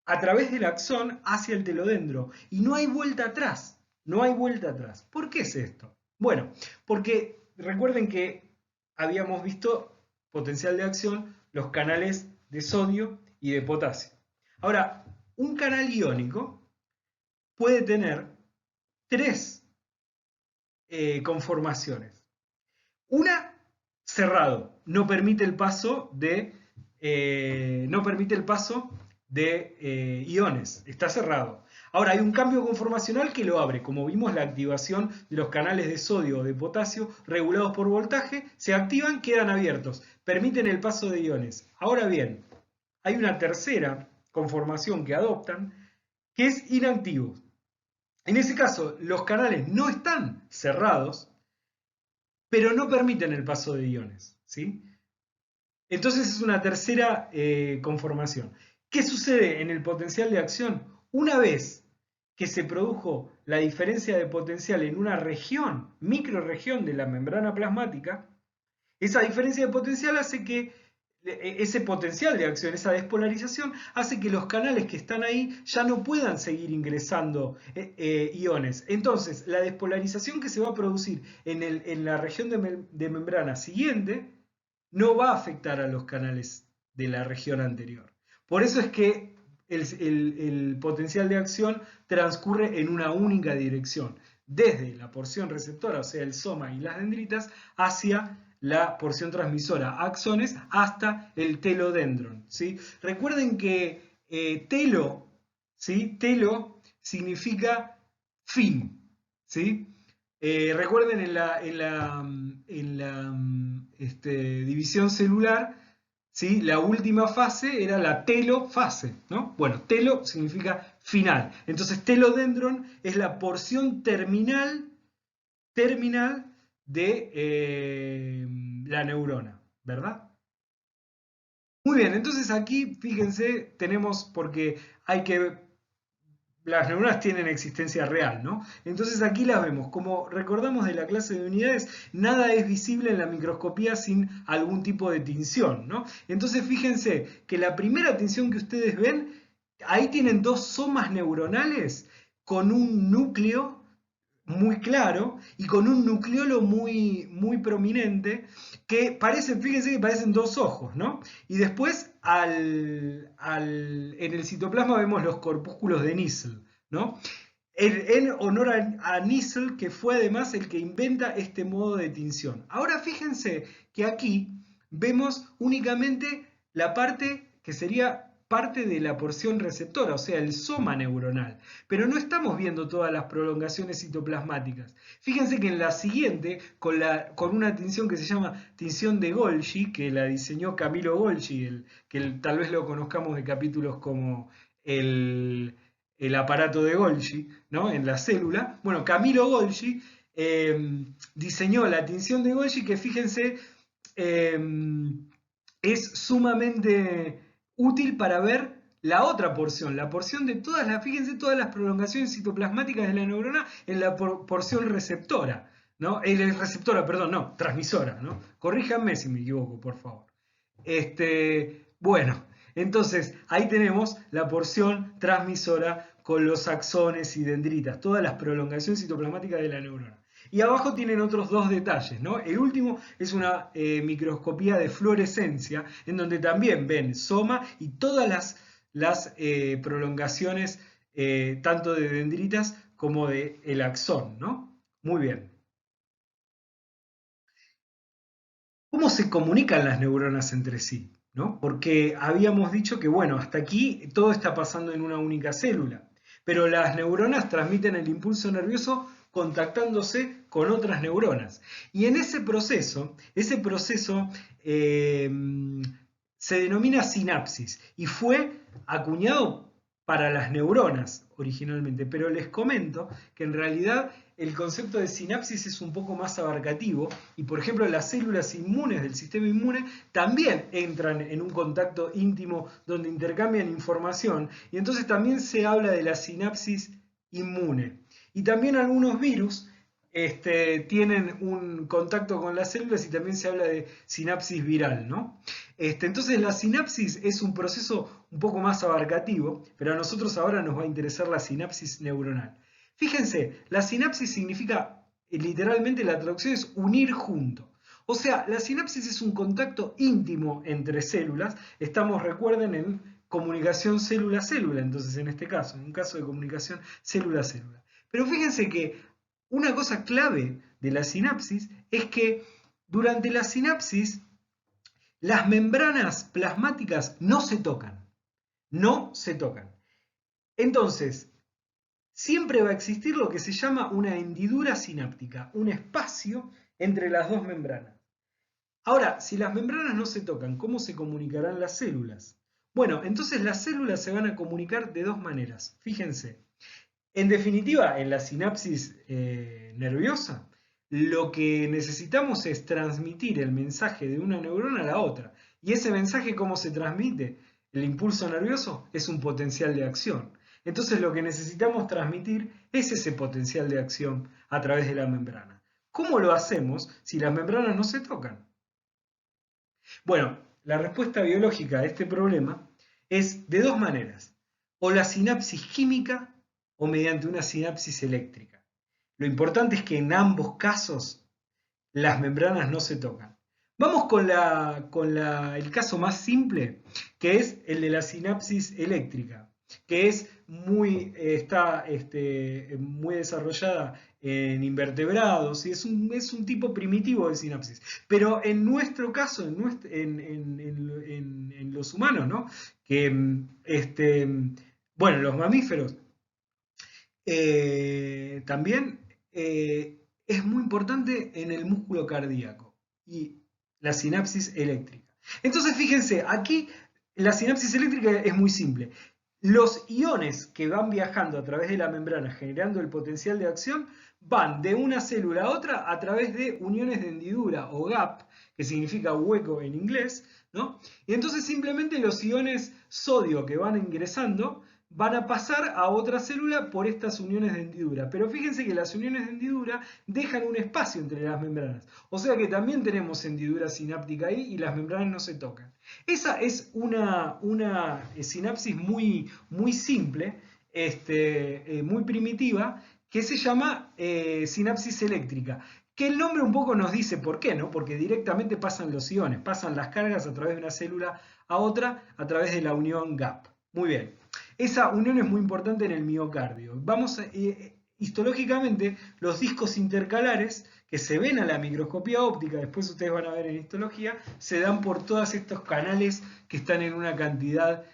a través del axón hacia el telodendro. Y no hay vuelta atrás, no hay vuelta atrás. ¿Por qué es esto? Bueno, porque recuerden que habíamos visto potencial de acción, los canales de sodio y de potasio. Ahora, un canal iónico puede tener tres conformaciones. Una, cerrado, no permite el paso de iones, está cerrado. Ahora hay un cambio conformacional que lo abre, como vimos la activación de los canales de sodio o de potasio regulados por voltaje, se activan, quedan abiertos, permiten el paso de iones. Ahora bien, hay una tercera conformación que adoptan, que es inactivo. En ese caso, los canales no están cerrados, pero no permiten el paso de iones, ¿sí? Entonces es una tercera conformación. ¿Qué sucede en el potencial de acción? Una vez que se produjo la diferencia de potencial en una región, microrregión de la membrana plasmática, esa diferencia de potencial hace que ese potencial de acción, esa despolarización, hace que los canales que están ahí ya no puedan seguir ingresando iones. Entonces, la despolarización que se va a producir en la región de membrana siguiente no va a afectar a los canales de la región anterior. Por eso es que el potencial de acción transcurre en una única dirección, desde la porción receptora, o sea, el soma y las dendritas, hacia la porción transmisora, axones, hasta el telodendron, ¿sí? Recuerden que telo, ¿sí? Telo significa fin, ¿sí? Recuerden en la división celular, ¿sí? La última fase era la telofase, ¿no? Bueno, telo significa final. Entonces, telodendron es la porción terminal de la neurona, ¿verdad? Muy bien, entonces aquí, fíjense, tenemos, porque las neuronas tienen existencia real, ¿no? Entonces aquí las vemos. Como recordamos de la clase de unidades, nada es visible en la microscopía sin algún tipo de tinción, ¿no? Entonces fíjense que la primera tinción que ustedes ven, ahí tienen dos somas neuronales con un núcleo muy claro y con un nucleolo muy, muy prominente que parecen, fíjense que parecen dos ojos, ¿no? Y después en el citoplasma vemos los corpúsculos de Nissl, ¿no? En honor a Nissl, que fue además el que inventa este modo de tinción. Ahora fíjense que aquí vemos únicamente la parte que sería parte de la porción receptora, o sea, el soma neuronal. Pero no estamos viendo todas las prolongaciones citoplasmáticas. Fíjense que en la siguiente, con una tinción que se llama tinción de Golgi, que la diseñó Camilo Golgi, que tal vez lo conozcamos de capítulos como el aparato de Golgi, ¿no? En la célula. Bueno, Camilo Golgi diseñó la tinción de Golgi, que fíjense, es sumamente útil para ver la otra porción, la porción de fíjense, todas las prolongaciones citoplasmáticas de la neurona en la porción receptora, ¿no? Receptora, perdón, no, transmisora, ¿no? Corríjanme si me equivoco, por favor. Bueno, entonces ahí tenemos la porción transmisora con los axones y dendritas, todas las prolongaciones citoplasmáticas de la neurona. Y abajo tienen otros dos detalles, ¿no? El último es una microscopía de fluorescencia, en donde también ven soma y todas las prolongaciones, tanto de dendritas como de el axón, ¿no? Muy bien. ¿Cómo se comunican las neuronas entre sí? ¿No? Porque habíamos dicho que, bueno, hasta aquí todo está pasando en una única célula, pero las neuronas transmiten el impulso nervioso contactándose con otras neuronas. Y en ese proceso eh, se denomina sinapsis y fue acuñado para las neuronas originalmente, pero les comento que en realidad el concepto de sinapsis es un poco más abarcativo y, por ejemplo, las células inmunes del sistema inmune también entran en un contacto íntimo donde intercambian información y entonces también se habla de la sinapsis inmune. Y también algunos virus tienen un contacto con las células y también se habla de sinapsis viral, ¿no? Entonces la sinapsis es un proceso un poco más abarcativo, pero a nosotros ahora nos va a interesar la sinapsis neuronal. Fíjense, la sinapsis significa, literalmente la traducción es unir junto. O sea, la sinapsis es un contacto íntimo entre células. Estamos, recuerden, en comunicación célula-célula, entonces en este caso, en un caso de comunicación célula-célula. Pero fíjense que una cosa clave de la sinapsis es que durante la sinapsis las membranas plasmáticas no se tocan. No se tocan. Entonces, siempre va a existir lo que se llama una hendidura sináptica, un espacio entre las dos membranas. Ahora, si las membranas no se tocan, ¿cómo se comunicarán las células? Bueno, entonces las células se van a comunicar de dos maneras. Fíjense, en definitiva, en la sinapsis nerviosa, lo que necesitamos es transmitir el mensaje de una neurona a la otra. ¿Y ese mensaje cómo se transmite? El impulso nervioso es un potencial de acción. Entonces lo que necesitamos transmitir es ese potencial de acción a través de la membrana. ¿Cómo lo hacemos si las membranas no se tocan? Bueno, la respuesta biológica a este problema es de dos maneras, o la sinapsis química o mediante una sinapsis eléctrica. Lo importante es que en ambos casos las membranas no se tocan. Vamos con el caso más simple, que es el de la sinapsis eléctrica, que es está muy desarrollada en invertebrados y es un tipo primitivo de sinapsis. Pero en nuestro caso, en los humanos, ¿no? Que, bueno, los mamíferos también es muy importante en el músculo cardíaco y la sinapsis eléctrica. Entonces, fíjense, aquí la sinapsis eléctrica es muy simple. Los iones que van viajando a través de la membrana generando el potencial de acción van de una célula a otra a través de uniones de hendidura o gap, que significa hueco en inglés, ¿no? Y entonces simplemente los iones sodio que van ingresando van a pasar a otra célula por estas uniones de hendidura. Pero fíjense que las uniones de hendidura dejan un espacio entre las membranas. O sea que también tenemos hendidura sináptica ahí y las membranas no se tocan. Esa es una sinapsis muy simple, muy primitiva, que se llama sinapsis eléctrica. Que el nombre un poco nos dice por qué, ¿no? Porque directamente pasan los iones, pasan las cargas a través de una célula a otra a través de la unión gap. Muy bien. Esa unión es muy importante en el miocardio. Histológicamente, los discos intercalares que se ven a la microscopía óptica, después ustedes van a ver en histología, se dan por todos estos canales que están en una cantidad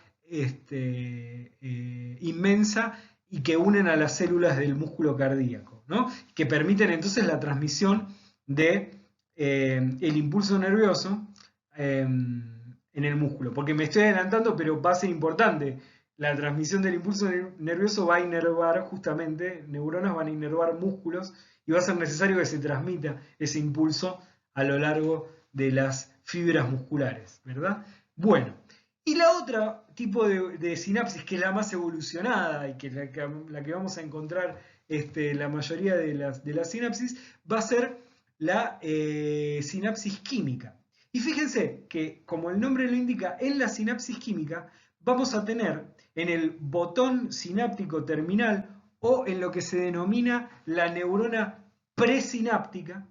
inmensa y que unen a las células del músculo cardíaco, ¿no? Que permiten entonces la transmisión de el impulso nervioso en el músculo. Porque me estoy adelantando, pero va a ser importante. La transmisión del impulso nervioso va a inervar justamente, neuronas van a inervar músculos y va a ser necesario que se transmita ese impulso a lo largo de las fibras musculares, ¿verdad? Bueno, y la otra tipo de sinapsis, que es la más evolucionada y que es la que vamos a encontrar la mayoría de las sinapsis, va a ser la sinapsis química. Y fíjense que, como el nombre lo indica, en la sinapsis química vamos a tener en el botón sináptico terminal o en lo que se denomina la neurona presináptica,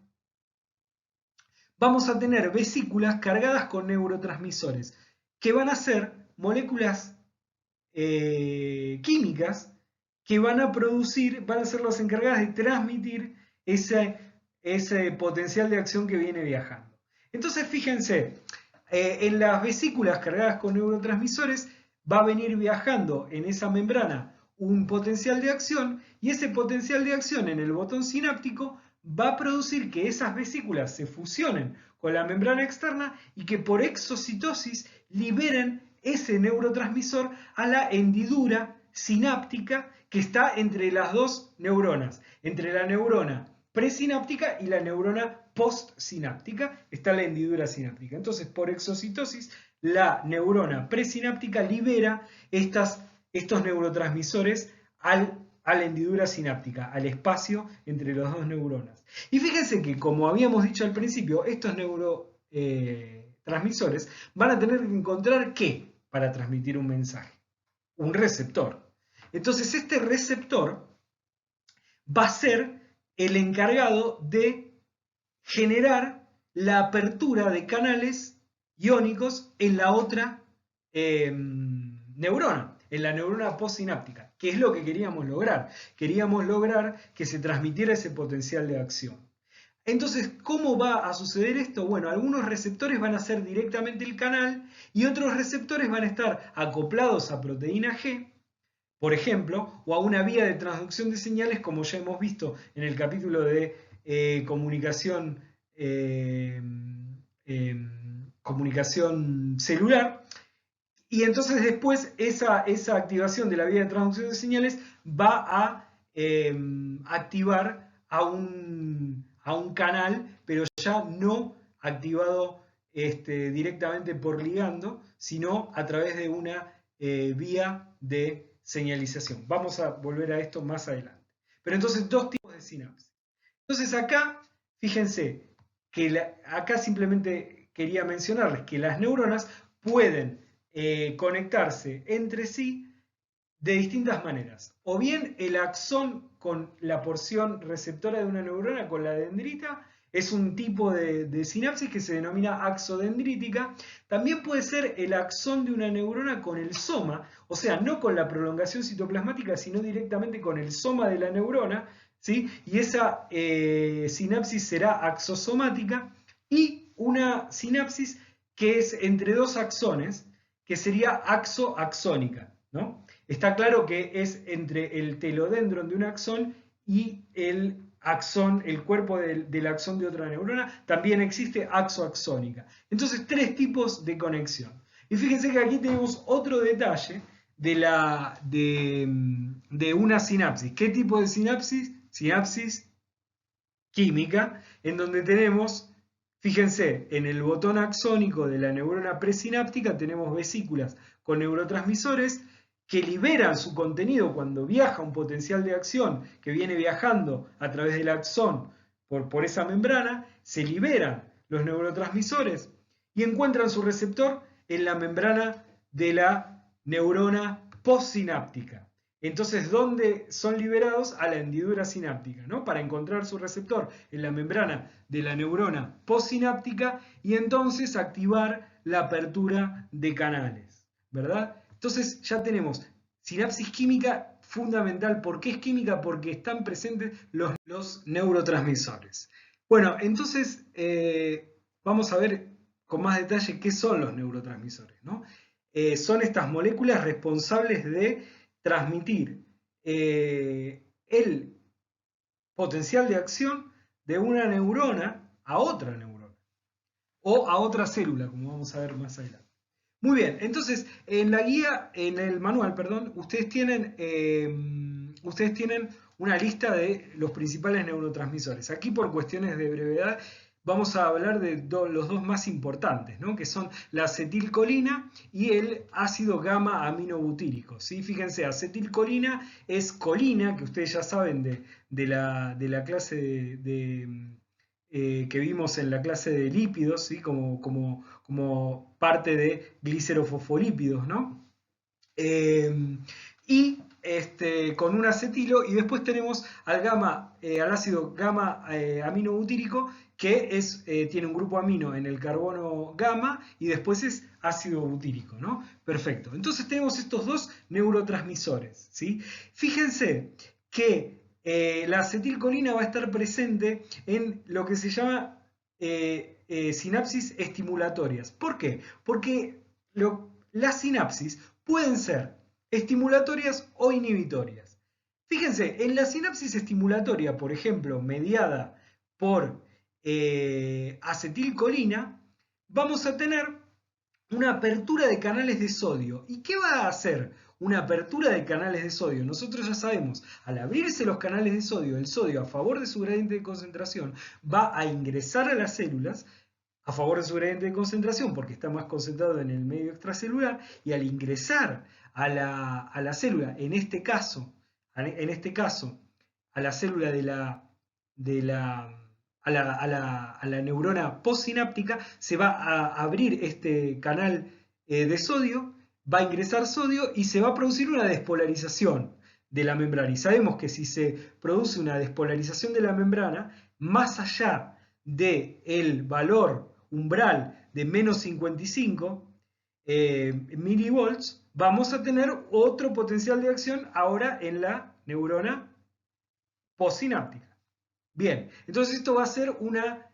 vamos a tener vesículas cargadas con neurotransmisores que van a ser moléculas químicas que van a producir, van a ser las encargadas de transmitir ese potencial de acción que viene viajando. Entonces, fíjense, en las vesículas cargadas con neurotransmisores va a venir viajando en esa membrana un potencial de acción y ese potencial de acción en el botón sináptico va a producir que esas vesículas se fusionen con la membrana externa y que por exocitosis liberen ese neurotransmisor a la hendidura sináptica que está entre las dos neuronas, entre la neurona presináptica y la neurona postsináptica, está la hendidura sináptica. Entonces, por exocitosis, la neurona presináptica libera estos neurotransmisores a la hendidura sináptica, al espacio entre las dos neuronas. Y fíjense que, como habíamos dicho al principio, estos neurotransmisores van a tener que encontrar ¿qué? Para transmitir un mensaje. Un receptor. Entonces, este receptor va a ser el encargado de generar la apertura de canales iónicos en la otra neurona, en la neurona postsináptica, que es lo que queríamos lograr. Queríamos lograr que se transmitiera ese potencial de acción. Entonces, ¿cómo va a suceder esto? Bueno, algunos receptores van a ser directamente el canal y otros receptores van a estar acoplados a proteína G, por ejemplo, o a una vía de transducción de señales, como ya hemos visto en el capítulo de comunicación celular. Y entonces después esa activación de la vía de transducción de señales va a activar a un canal, pero ya no activado directamente por ligando, sino a través de una vía de señalización. Vamos a volver a esto más adelante. Pero entonces, dos tipos de sinapsis. Entonces acá, fíjense que acá simplemente quería mencionarles que las neuronas pueden conectarse entre sí de distintas maneras. O bien el axón con la porción receptora de una neurona, con la dendrita, es un tipo de sinapsis que se denomina axodendrítica. También puede ser el axón de una neurona con el soma, o sea, no con la prolongación citoplasmática, sino directamente con el soma de la neurona, ¿sí? Y esa sinapsis será axosomática. Y una sinapsis que es entre dos axones, que sería axoaxónica, ¿no? Está claro que es entre el telodendron de un axón y el axón, el cuerpo del axón de otra neurona. También existe axoaxónica. Entonces, tres tipos de conexión. Y fíjense que aquí tenemos otro detalle de una sinapsis. ¿Qué tipo de sinapsis? Sinapsis química, en donde tenemos, fíjense, en el botón axónico de la neurona presináptica tenemos vesículas con neurotransmisores que liberan su contenido cuando viaja un potencial de acción que viene viajando a través del axón por esa membrana, se liberan los neurotransmisores y encuentran su receptor en la membrana de la neurona postsináptica. Entonces, ¿dónde son liberados? A la hendidura sináptica, ¿no? Para encontrar su receptor en la membrana de la neurona postsináptica y entonces activar la apertura de canales, ¿verdad? Entonces ya tenemos sinapsis química fundamental. ¿Por qué es química? Porque están presentes los neurotransmisores. Bueno, entonces vamos a ver con más detalle qué son los neurotransmisores, ¿no? Son estas moléculas responsables de transmitir el potencial de acción de una neurona a otra neurona o a otra célula, como vamos a ver más adelante. Muy bien, entonces en la guía, en el manual, perdón, ustedes tienen una lista de los principales neurotransmisores. Aquí por cuestiones de brevedad vamos a hablar de los dos más importantes, ¿no? Que son la acetilcolina y el ácido gamma aminobutírico, ¿sí? Fíjense, acetilcolina es colina, que ustedes ya saben de la clase que vimos en la clase de lípidos, ¿sí? como parte de glicerofosfolípidos, ¿no? Con un acetilo, y después tenemos al ácido gamma aminobutírico, que tiene un grupo amino en el carbono gamma y después es ácido butírico, ¿no? Perfecto. Entonces tenemos estos dos neurotransmisores, ¿sí? Fíjense que la acetilcolina va a estar presente en lo que se llama sinapsis estimulatorias. ¿Por qué? Porque las sinapsis pueden ser estimulatorias o inhibitorias. Fíjense, en la sinapsis estimulatoria, por ejemplo, mediada por acetilcolina, vamos a tener una apertura de canales de sodio. ¿Y qué va a hacer una apertura de canales de sodio? Nosotros ya sabemos, al abrirse los canales de sodio, el sodio a favor de su gradiente de concentración va a ingresar a las células a favor de su gradiente de concentración porque está más concentrado en el medio extracelular, y al ingresar a la célula, en este caso a la célula a la neurona postsináptica, se va a abrir este canal de sodio, va a ingresar sodio y se va a producir una despolarización de la membrana. Y sabemos que si se produce una despolarización de la membrana, más allá del valor umbral de menos 55 milivolts, vamos a tener otro potencial de acción ahora en la neurona postsináptica. Bien, entonces esto va a ser una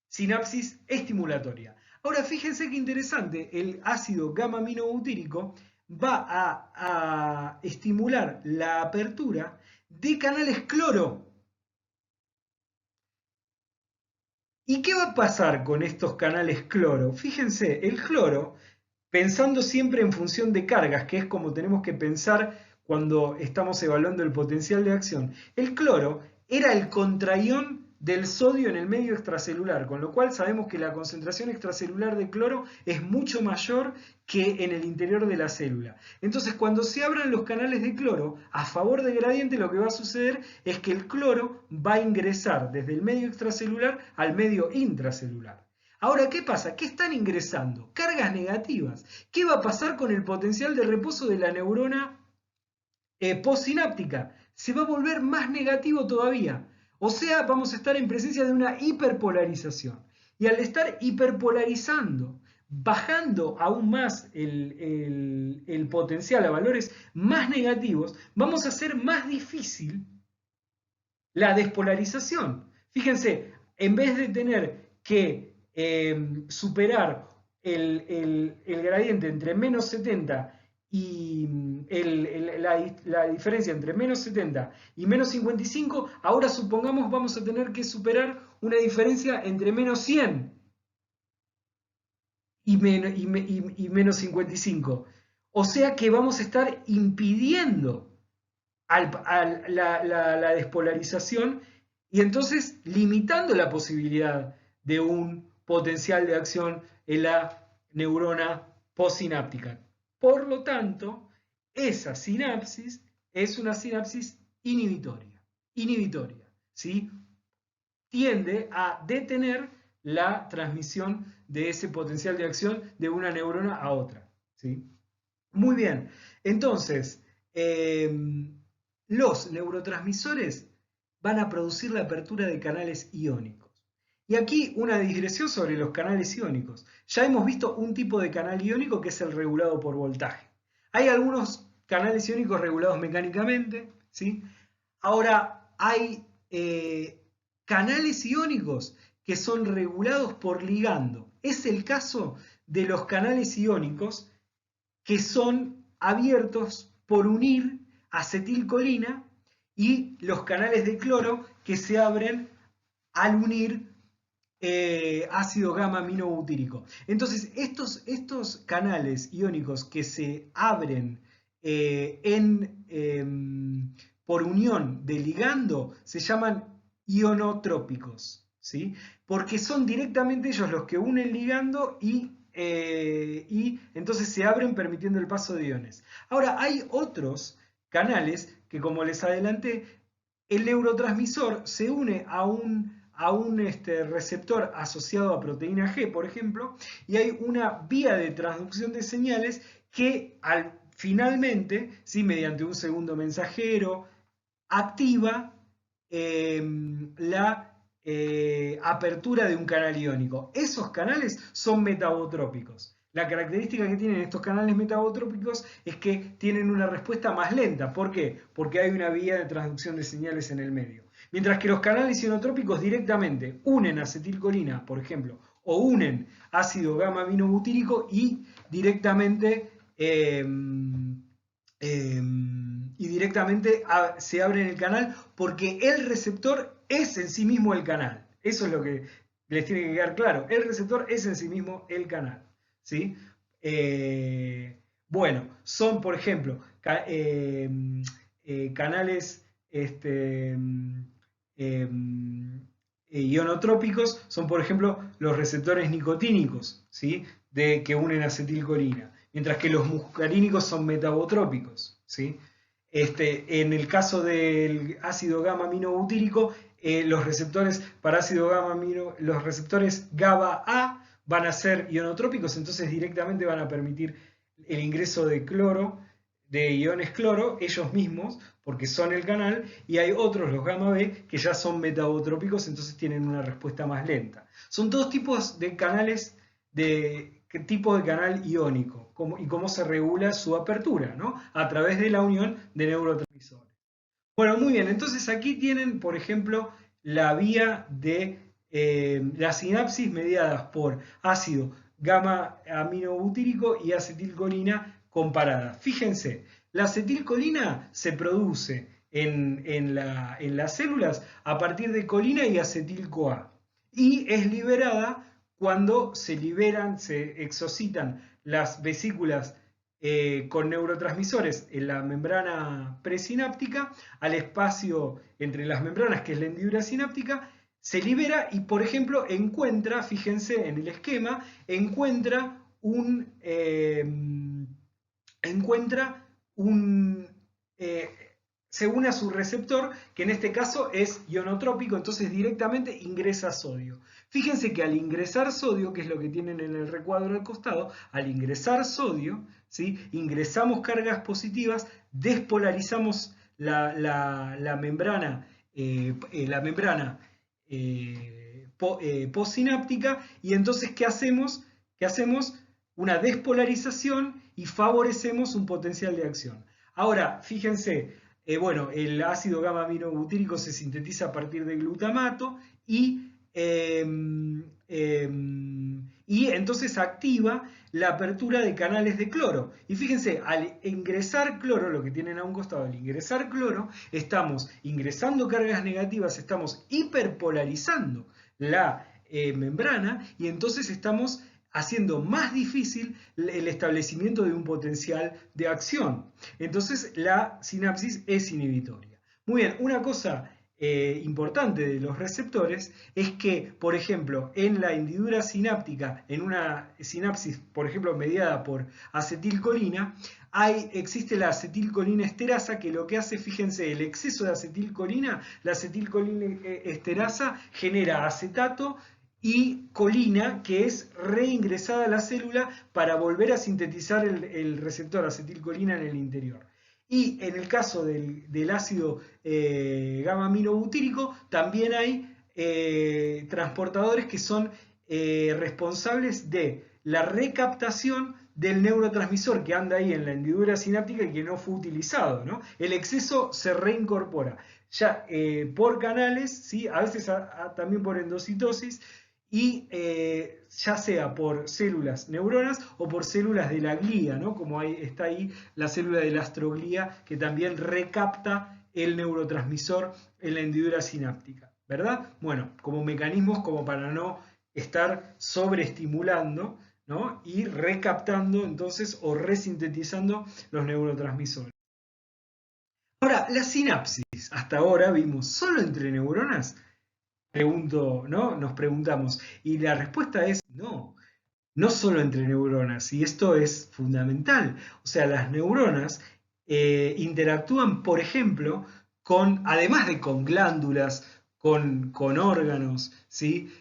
sinapsis estimulatoria. Ahora fíjense qué interesante, el ácido gamma aminobutírico va a estimular la apertura de canales cloro. ¿Y qué va a pasar con estos canales cloro? Fíjense, el cloro, pensando siempre en función de cargas, que es como tenemos que pensar cuando estamos evaluando el potencial de acción, el cloro era el contraión del sodio en el medio extracelular, con lo cual sabemos que la concentración extracelular de cloro es mucho mayor que en el interior de la célula. Entonces, cuando se abran los canales de cloro a favor del gradiente, lo que va a suceder es que el cloro va a ingresar desde el medio extracelular al medio intracelular. Ahora, ¿qué pasa? ¿Qué están ingresando? Cargas negativas. ¿Qué va a pasar con el potencial de reposo de la neurona postsináptica? Se va a volver más negativo todavía. O sea, vamos a estar en presencia de una hiperpolarización. Y al estar hiperpolarizando, bajando aún más el potencial a valores más negativos, vamos a hacer más difícil la despolarización. Fíjense, en vez de tener que superar el gradiente entre menos 70 y la diferencia entre menos 70 y menos 55, ahora supongamos vamos a tener que superar una diferencia entre menos 100 y menos 55. O sea que vamos a estar impidiendo la despolarización y entonces limitando la posibilidad de un potencial de acción en la neurona postsináptica. Por lo tanto, esa sinapsis es una sinapsis inhibitoria, ¿sí? Tiende a detener la transmisión de ese potencial de acción de una neurona a otra, ¿sí? Muy bien, entonces, los neurotransmisores van a producir la apertura de canales iónicos. Y aquí una digresión sobre los canales iónicos. Ya hemos visto un tipo de canal iónico que es el regulado por voltaje. Hay algunos canales iónicos regulados mecánicamente, ¿sí? Ahora hay canales iónicos que son regulados por ligando. Es el caso de los canales iónicos que son abiertos por unir acetilcolina y los canales de cloro que se abren al unir ácido gamma aminobutírico. Entonces, estos canales iónicos que se abren por unión de ligando se llaman ionotrópicos, ¿sí? Porque son directamente ellos los que unen ligando y entonces se abren permitiendo el paso de iones. Ahora, hay otros canales que, como les adelanté, el neurotransmisor se une a un receptor asociado a proteína G, por ejemplo, y hay una vía de transducción de señales que finalmente, ¿sí? Mediante un segundo mensajero, activa la apertura de un canal iónico. Esos canales son metabotrópicos. La característica que tienen estos canales metabotrópicos es que tienen una respuesta más lenta. ¿Por qué? Porque hay una vía de transducción de señales en el medio. Mientras que los canales ionotrópicos directamente unen acetilcolina, por ejemplo, o unen ácido gamma aminobutírico y directamente se abre en el canal porque el receptor es en sí mismo el canal. Eso es lo que les tiene que quedar claro. El receptor es en sí mismo el canal, ¿sí? Bueno, son por ejemplo canales ionotrópicos, son por ejemplo los receptores nicotínicos, ¿sí? Que unen acetilcolina, mientras que los muscarínicos son metabotrópicos, ¿sí? En el caso del ácido gamma aminobutírico, los receptores para ácido gamma los receptores GABA A van a ser ionotrópicos, entonces directamente van a permitir el ingreso de cloro, de iones cloro, ellos mismos, porque son el canal, y hay otros, los gamma B, que ya son metabotrópicos, entonces tienen una respuesta más lenta. Son todos tipos de canales qué tipo de canal iónico y cómo se regula su apertura, ¿no? A través de la unión de neurotransmisores. Bueno, muy bien, entonces aquí tienen, por ejemplo, la vía de las sinapsis mediadas por ácido gamma aminobutírico y acetilcolina comparadas. Fíjense, la acetilcolina se produce en las células a partir de colina y acetil-CoA y es liberada cuando se exocitan las vesículas con neurotransmisores en la membrana presináptica al espacio entre las membranas, que es la hendidura sináptica, se libera y, por ejemplo, encuentra, fíjense en el esquema, encuentra un se une a su receptor, que en este caso es ionotrópico, entonces directamente ingresa sodio. Fíjense que al ingresar sodio, que es lo que tienen en el recuadro al costado, al ingresar sodio, ¿sí? Ingresamos cargas positivas, despolarizamos la membrana, postsináptica, y entonces ¿qué hacemos? ¿Qué hacemos? Una despolarización y favorecemos un potencial de acción. Ahora, fíjense, bueno, el ácido gamma aminobutírico se sintetiza a partir de glutamato eh, y entonces activa la apertura de canales de cloro. Y fíjense, al ingresar cloro, lo que tienen a un costado, al ingresar cloro, estamos ingresando cargas negativas, estamos hiperpolarizando la membrana y entonces estamos haciendo más difícil el establecimiento de un potencial de acción. Entonces la sinapsis es inhibitoria. Muy bien, una cosa importante de los receptores es que, por ejemplo, en la hendidura sináptica, en una sinapsis, por ejemplo, mediada por acetilcolina, existe la acetilcolina esterasa que lo que hace, fíjense, el exceso de acetilcolina, la acetilcolina esterasa genera acetato y colina, que es reingresada a la célula para volver a sintetizar el receptor acetilcolina en el interior. Y en el caso del ácido gamma aminobutírico, también hay transportadores que son responsables de la recaptación del neurotransmisor que anda ahí en la hendidura sináptica y que no fue utilizado, ¿no? El exceso se reincorpora ya por canales, ¿sí? A veces también por endocitosis, y ya sea por células neuronas o por células de la glía, ¿no? Como está ahí la célula de la astroglía que también recapta el neurotransmisor en la hendidura sináptica, ¿verdad? Bueno, como mecanismos como para no estar sobreestimulando, ¿no? Y recaptando entonces o resintetizando los neurotransmisores. Ahora, la sinapsis, hasta ahora vimos solo entre neuronas, ¿no? Nos preguntamos. Y la respuesta es no, no solo entre neuronas, y esto es fundamental. O sea, las neuronas interactúan, por ejemplo, además de con glándulas, con órganos, ¿sí?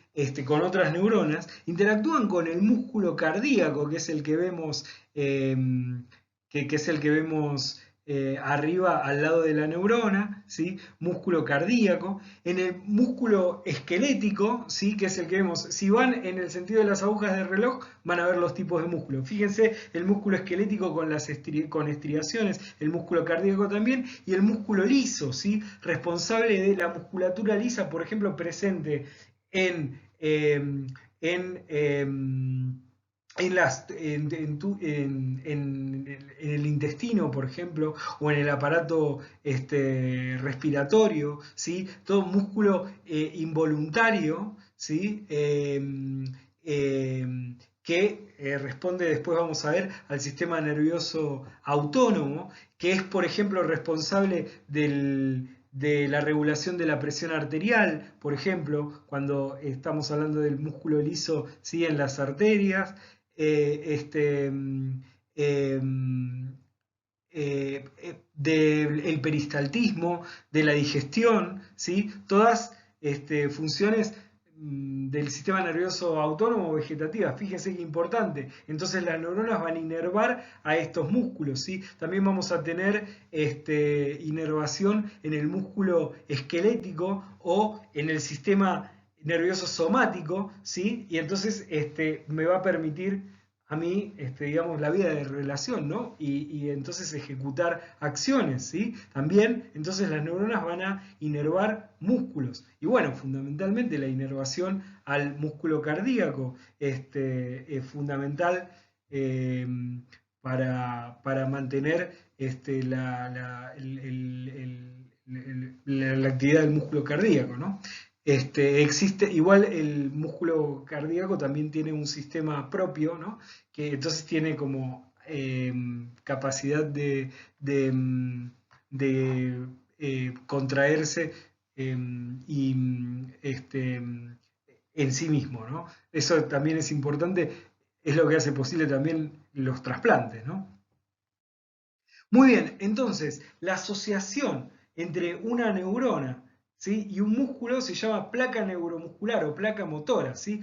Con otras neuronas, interactúan con el músculo cardíaco, que es el que vemos, que es el que vemos arriba al lado de la neurona, ¿sí? Músculo cardíaco. En el músculo esquelético, ¿sí? Que es el que vemos, si van en el sentido de las agujas del reloj, van a ver los tipos de músculo. Fíjense el músculo esquelético con estriaciones, el músculo cardíaco también, y el músculo liso, ¿sí? Responsable de la musculatura lisa, por ejemplo, presente en el intestino, por ejemplo, o en el aparato respiratorio, ¿sí? Todo músculo involuntario, ¿sí? Que responde, después vamos a ver, al sistema nervioso autónomo, que es, por ejemplo, responsable de la regulación de la presión arterial, por ejemplo, cuando estamos hablando del músculo liso, ¿sí? En las arterias, del peristaltismo, de la digestión, ¿sí? Todas funciones del sistema nervioso autónomo vegetativa. Fíjense qué importante. Entonces las neuronas van a inervar a estos músculos, ¿sí? También vamos a tener inervación en el músculo esquelético o en el sistema nervioso somático, ¿sí? Y entonces me va a permitir a mí, digamos, la vida de relación, ¿no? Y entonces ejecutar acciones, ¿sí? También, entonces las neuronas van a inervar músculos. Y bueno, fundamentalmente la inervación al músculo cardíaco es fundamental para mantener la actividad del músculo cardíaco, ¿no? Existe, igual el músculo cardíaco también tiene un sistema propio, ¿no? Que entonces tiene como capacidad de contraerse en sí mismo, ¿no? Eso también es importante, es lo que hace posible también los trasplantes, ¿no? Muy bien, entonces, la asociación entre una neurona, ¿sí?, y un músculo se llama placa neuromuscular o placa motora, ¿sí?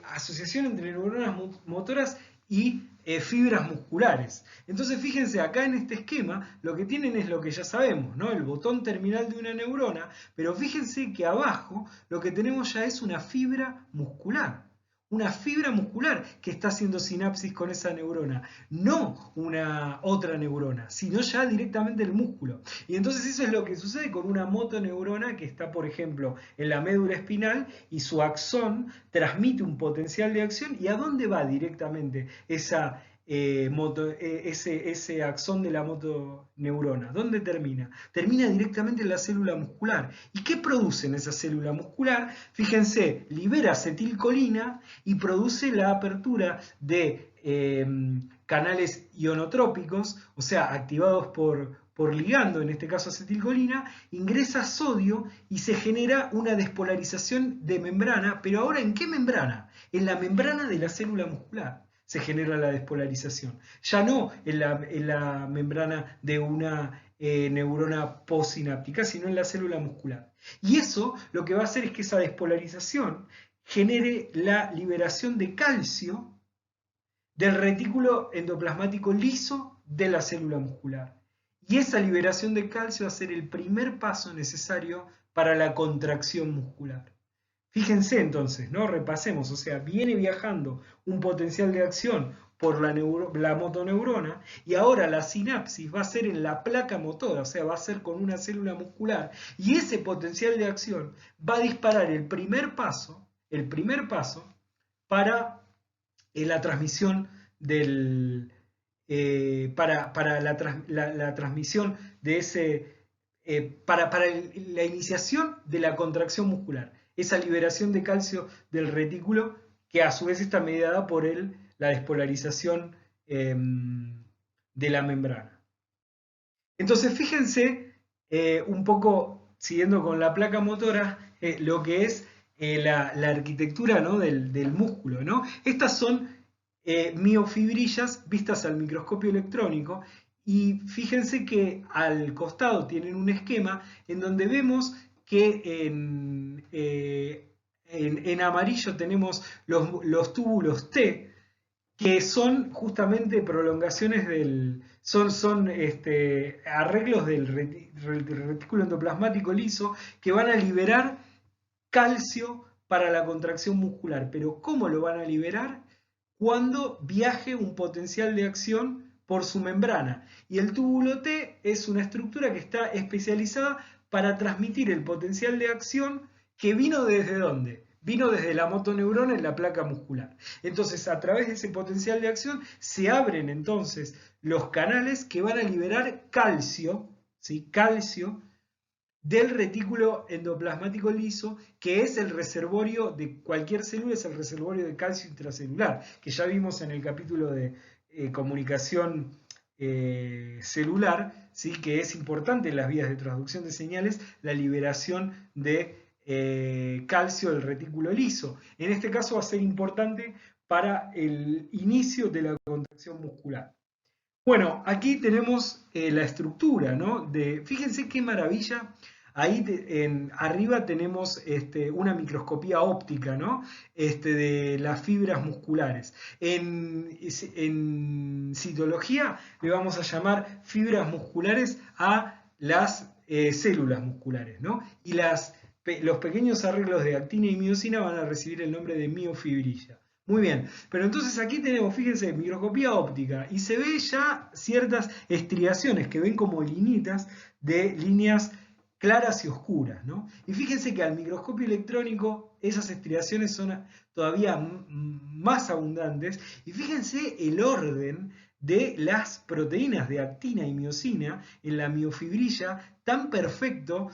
Asociación entre neuronas motoras y fibras musculares. Entonces, fíjense, acá en este esquema lo que tienen es lo que ya sabemos, ¿no? El botón terminal de una neurona, pero fíjense que abajo lo que tenemos ya es una fibra muscular. Una fibra muscular que está haciendo sinapsis con esa neurona, no una otra neurona, sino ya directamente el músculo. Y entonces eso es lo que sucede con una motoneurona que está, por ejemplo, en la médula espinal y su axón transmite un potencial de acción. ¿Y a dónde va directamente ese axón de la motoneurona? ¿Dónde termina? Termina directamente en la célula muscular. ¿Y qué produce en esa célula muscular? Fíjense, libera acetilcolina y produce la apertura de canales ionotrópicos, o sea, activados por ligando, en este caso acetilcolina, ingresa sodio y se genera una despolarización de membrana, pero ahora ¿en qué membrana? En la membrana de la célula muscular se genera la despolarización, ya no en la membrana de una neurona postsináptica, sino en la célula muscular. Y eso lo que va a hacer es que esa despolarización genere la liberación de calcio del retículo endoplasmático liso de la célula muscular. Y esa liberación de calcio va a ser el primer paso necesario para la contracción muscular. Fíjense entonces, ¿no? Repasemos, o sea, viene viajando un potencial de acción por la motoneurona y ahora la sinapsis va a ser en la placa motora, o sea, va a ser con una célula muscular y ese potencial de acción va a disparar el primer paso para la transmisión para la transmisión de para la iniciación de la contracción muscular, esa liberación de calcio del retículo que a su vez está mediada por la despolarización de la membrana. Entonces fíjense un poco, siguiendo con la placa motora, lo que es la arquitectura, ¿no?, del músculo, ¿no? Estas son miofibrillas vistas al microscopio electrónico y fíjense que al costado tienen un esquema en donde vemos que en amarillo tenemos los túbulos T, que son justamente prolongaciones son arreglos del retículo endoplasmático liso que van a liberar calcio para la contracción muscular. Pero ¿cómo lo van a liberar? Cuando viaje un potencial de acción por su membrana. Y el túbulo T es una estructura que está especializada para transmitir el potencial de acción que vino desde ¿dónde? Vino desde la motoneurona en la placa muscular. Entonces, a través de ese potencial de acción se abren entonces los canales que van a liberar calcio, ¿sí?, calcio del retículo endoplasmático liso, que es el reservorio de cualquier célula, es el reservorio de calcio intracelular, que ya vimos en el capítulo de comunicación celular, ¿sí?, que es importante en las vías de transducción de señales la liberación de calcio del retículo liso. En este caso va a ser importante para el inicio de la contracción muscular. Bueno, aquí tenemos la estructura, ¿no? Fíjense qué maravilla. Ahí arriba tenemos una microscopía óptica, ¿no?, de las fibras musculares. En citología le vamos a llamar fibras musculares a las células musculares, ¿no? Y los pequeños arreglos de actina y miosina van a recibir el nombre de miofibrilla. Muy bien, pero entonces aquí tenemos, fíjense, microscopía óptica y se ve ya ciertas estriaciones que ven como linitas de líneas claras y oscuras, ¿no? Y fíjense que al microscopio electrónico esas estriaciones son todavía más abundantes y fíjense el orden de las proteínas de actina y miosina en la miofibrilla tan perfecto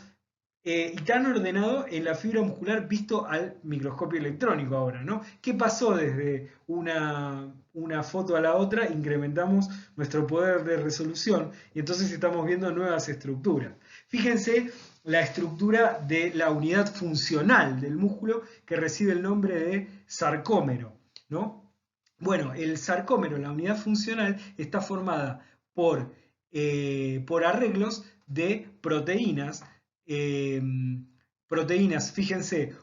y tan ordenado en la fibra muscular visto al microscopio electrónico ahora, ¿no? ¿Qué pasó desde una una foto a la otra, incrementamos nuestro poder de resolución y entonces estamos viendo nuevas estructuras. Fíjense la estructura de la unidad funcional del músculo que recibe el nombre de sarcómero, ¿no? Bueno, el sarcómero, la unidad funcional, está formada por arreglos de proteínas. Proteínas, fíjense,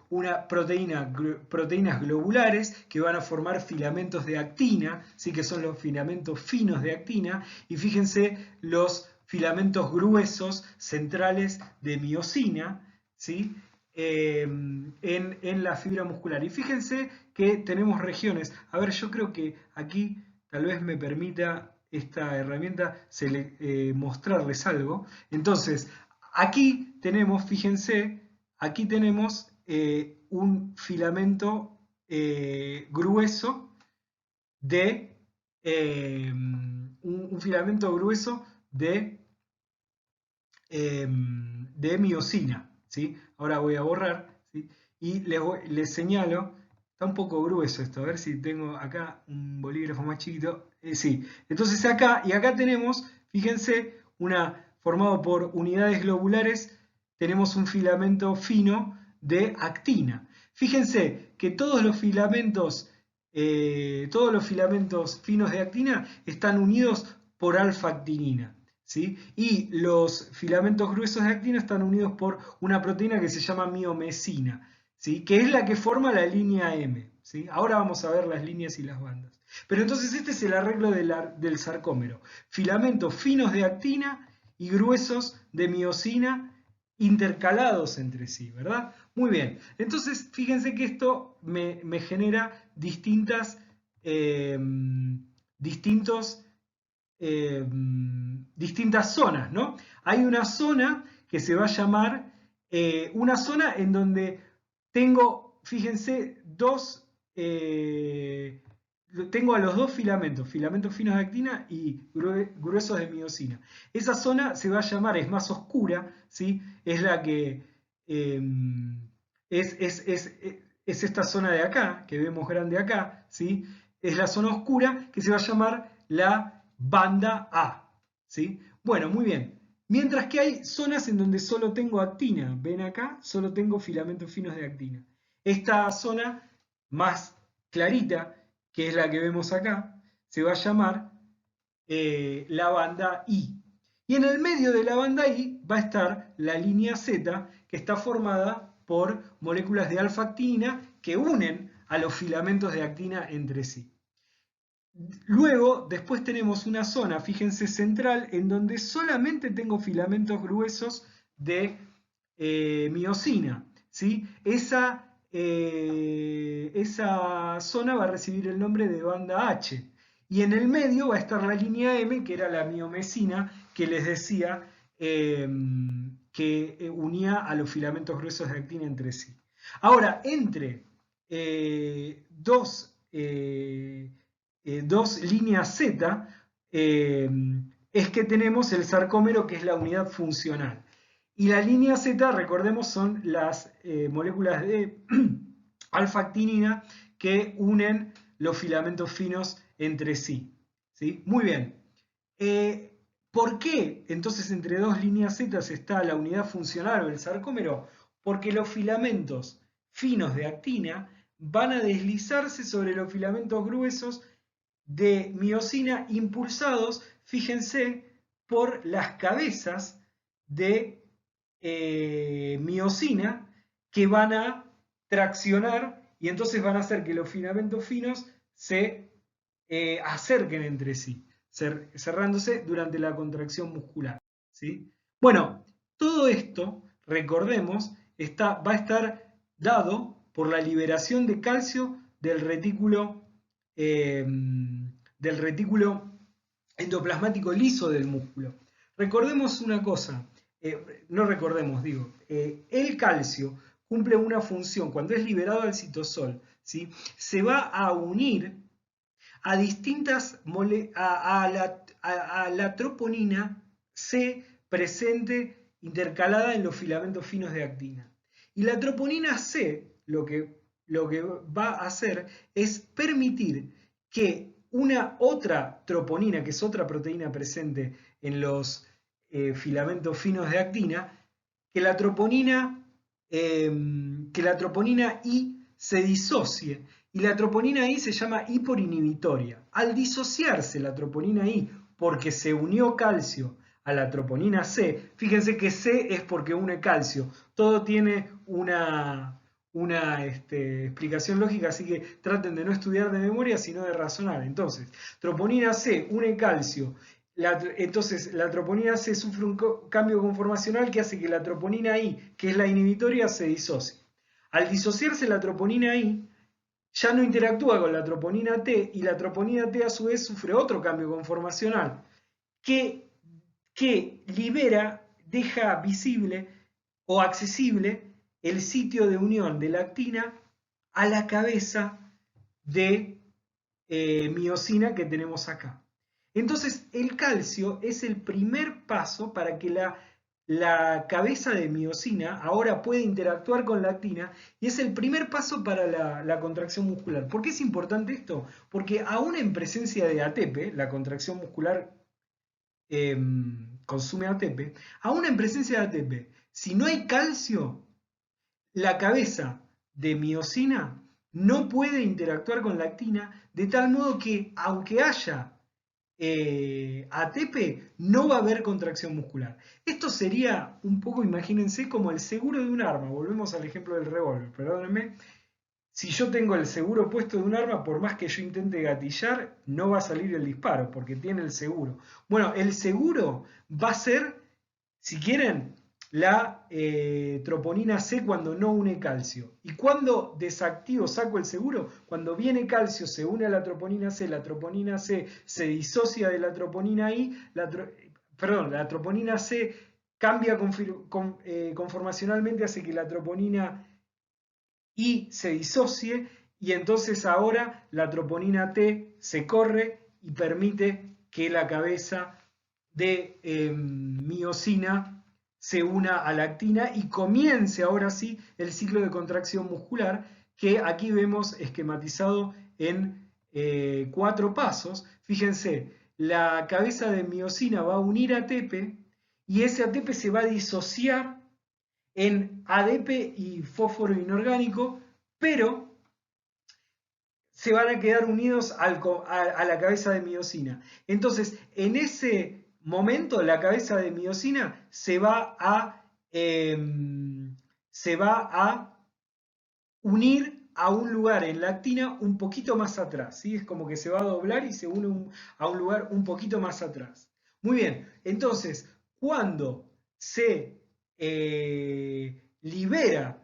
proteínas globulares que van a formar filamentos de actina, ¿sí? Que son los filamentos finos de actina, y fíjense los filamentos gruesos centrales de miosina, ¿sí? En la fibra muscular. Y fíjense que tenemos regiones. A ver, yo creo que aquí tal vez me permita esta herramienta mostrarles algo. Entonces, aquí tenemos, fíjense, aquí tenemos un filamento grueso de un filamento grueso de miosina, ¿sí? Ahora voy a borrar, ¿sí? Y les señalo, está un poco grueso esto, a ver si tengo acá un bolígrafo más chiquito, sí. Entonces acá, y acá tenemos, fíjense, formado por unidades globulares, tenemos un filamento fino de actina. Fíjense que todos los filamentos finos de actina están unidos por alfa-actinina, ¿sí? Y los filamentos gruesos de actina están unidos por una proteína que se llama miomesina, ¿sí? Que es la que forma la línea M, ¿sí? Ahora vamos a ver las líneas y las bandas. Pero entonces este es el arreglo del sarcómero. Filamentos finos de actina y gruesos de miosina intercalados entre sí, ¿verdad? Muy bien. Entonces, fíjense que esto me genera distintas zonas, ¿no? Hay una zona que se va a llamar una zona en donde tengo, fíjense, tengo a los dos filamentos finos de actina y gruesos de miosina. Esa zona se va a llamar, es más oscura, ¿sí? Es la que es esta zona de acá, que vemos grande acá, ¿sí? Es la zona oscura que se va a llamar la banda A, ¿sí? Bueno, muy bien. Mientras que hay zonas en donde solo tengo actina, ven acá, solo tengo filamentos finos de actina. Esta zona más clarita, que es la que vemos acá, se va a llamar la banda I. Y en el medio de la banda I va a estar la línea Z, que está formada por moléculas de alfa-actina que unen a los filamentos de actina entre sí. Luego, después tenemos una zona, fíjense, central, en donde solamente tengo filamentos gruesos de miosina, ¿sí? Esa zona va a recibir el nombre de banda H. Y en el medio va a estar la línea M, que era la miomesina, que les decía que unía a los filamentos gruesos de actina entre sí. Ahora, entre dos líneas Z, es que tenemos el sarcómero, que es la unidad funcional. Y la línea Z, recordemos, son las moléculas de alfa-actinina que unen los filamentos finos entre sí, ¿sí? Muy bien. ¿Por qué entonces entre dos líneas Z está la unidad funcional o el sarcómero? Porque los filamentos finos de actina van a deslizarse sobre los filamentos gruesos de miosina impulsados, fíjense, por las cabezas de miosina que van a traccionar y entonces van a hacer que los filamentos finos se acerquen entre sí, cerrándose durante la contracción muscular, ¿sí? Bueno, todo esto, recordemos, va a estar dado por la liberación de calcio del retículo endoplasmático liso del músculo. Recordemos una cosa, no recordemos, digo, el calcio cumple una función cuando es liberado al citosol, ¿sí? Se va a unir a distintas a la troponina C presente intercalada en los filamentos finos de actina. Y la troponina C lo que va a hacer es permitir que una otra troponina, que es otra proteína presente en los filamentos finos de actina, que la troponina I se disocie. Y la troponina I se llama I por inhibitoria. Al disociarse la troponina I porque se unió calcio a la troponina C, fíjense que C es porque une calcio. Todo tiene una explicación lógica, así que traten de no estudiar de memoria, sino de razonar. Entonces, troponina C une calcio. Entonces, la troponina C sufre un cambio conformacional que hace que la troponina I, que es la inhibitoria, se disocie. Al disociarse la troponina I, ya no interactúa con la troponina T, y la troponina T a su vez sufre otro cambio conformacional que libera, deja visible o accesible el sitio de unión de la actina a la cabeza de miosina que tenemos acá. Entonces, el calcio es el primer paso para que la cabeza de miosina ahora puede interactuar con la actina, y es el primer paso para la contracción muscular. ¿Por qué es importante esto? Porque aún en presencia de ATP, la contracción muscular consume ATP, aún en presencia de ATP, si no hay calcio, la cabeza de miosina no puede interactuar con la actina, de tal modo que aunque haya ATP, no va a haber contracción muscular. Esto sería un poco, imagínense, como el seguro de un arma. Volvemos al ejemplo del revólver, perdónenme. Si yo tengo el seguro puesto de un arma, por más que yo intente gatillar, no va a salir el disparo, porque tiene el seguro. Bueno, el seguro va a ser, si quieren, la troponina C cuando no une calcio. Y cuando desactivo, saco el seguro, cuando viene calcio, se une a la troponina C se disocia de la troponina I, la troponina C cambia conformacionalmente, hace que la troponina I se disocie, y entonces ahora la troponina T se corre y permite que la cabeza de miosina se una a la actina y comience ahora sí el ciclo de contracción muscular, que aquí vemos esquematizado en 4 pasos. Fíjense, la cabeza de miosina va a unir ATP, y ese ATP se va a disociar en ADP y fósforo inorgánico, pero se van a quedar unidos a la cabeza de miosina. Entonces, en ese momento, la cabeza de miosina se va a unir a un lugar en la actina un poquito más atrás, ¿sí? Es como que se va a doblar y se une a un lugar un poquito más atrás. Muy bien, entonces, cuando se libera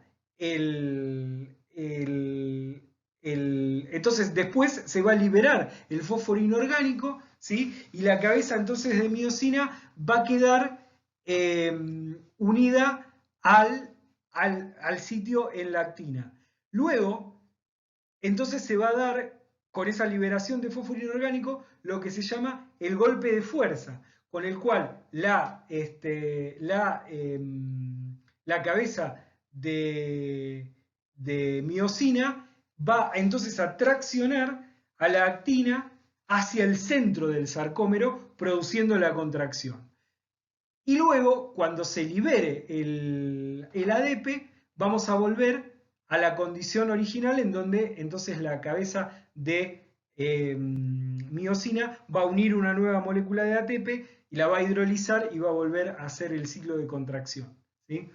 entonces después se va a liberar el fósforo inorgánico, ¿sí? Y la cabeza entonces de miosina va a quedar unida al sitio en la actina. Luego, entonces se va a dar, con esa liberación de fósforo inorgánico, lo que se llama el golpe de fuerza, con el cual la cabeza de miosina va entonces a traccionar a la actina hacia el centro del sarcómero, produciendo la contracción. Y luego, cuando se libere el ADP, vamos a volver a la condición original, en donde entonces la cabeza de miosina va a unir una nueva molécula de ATP y la va a hidrolizar y va a volver a hacer el ciclo de contracción, ¿sí?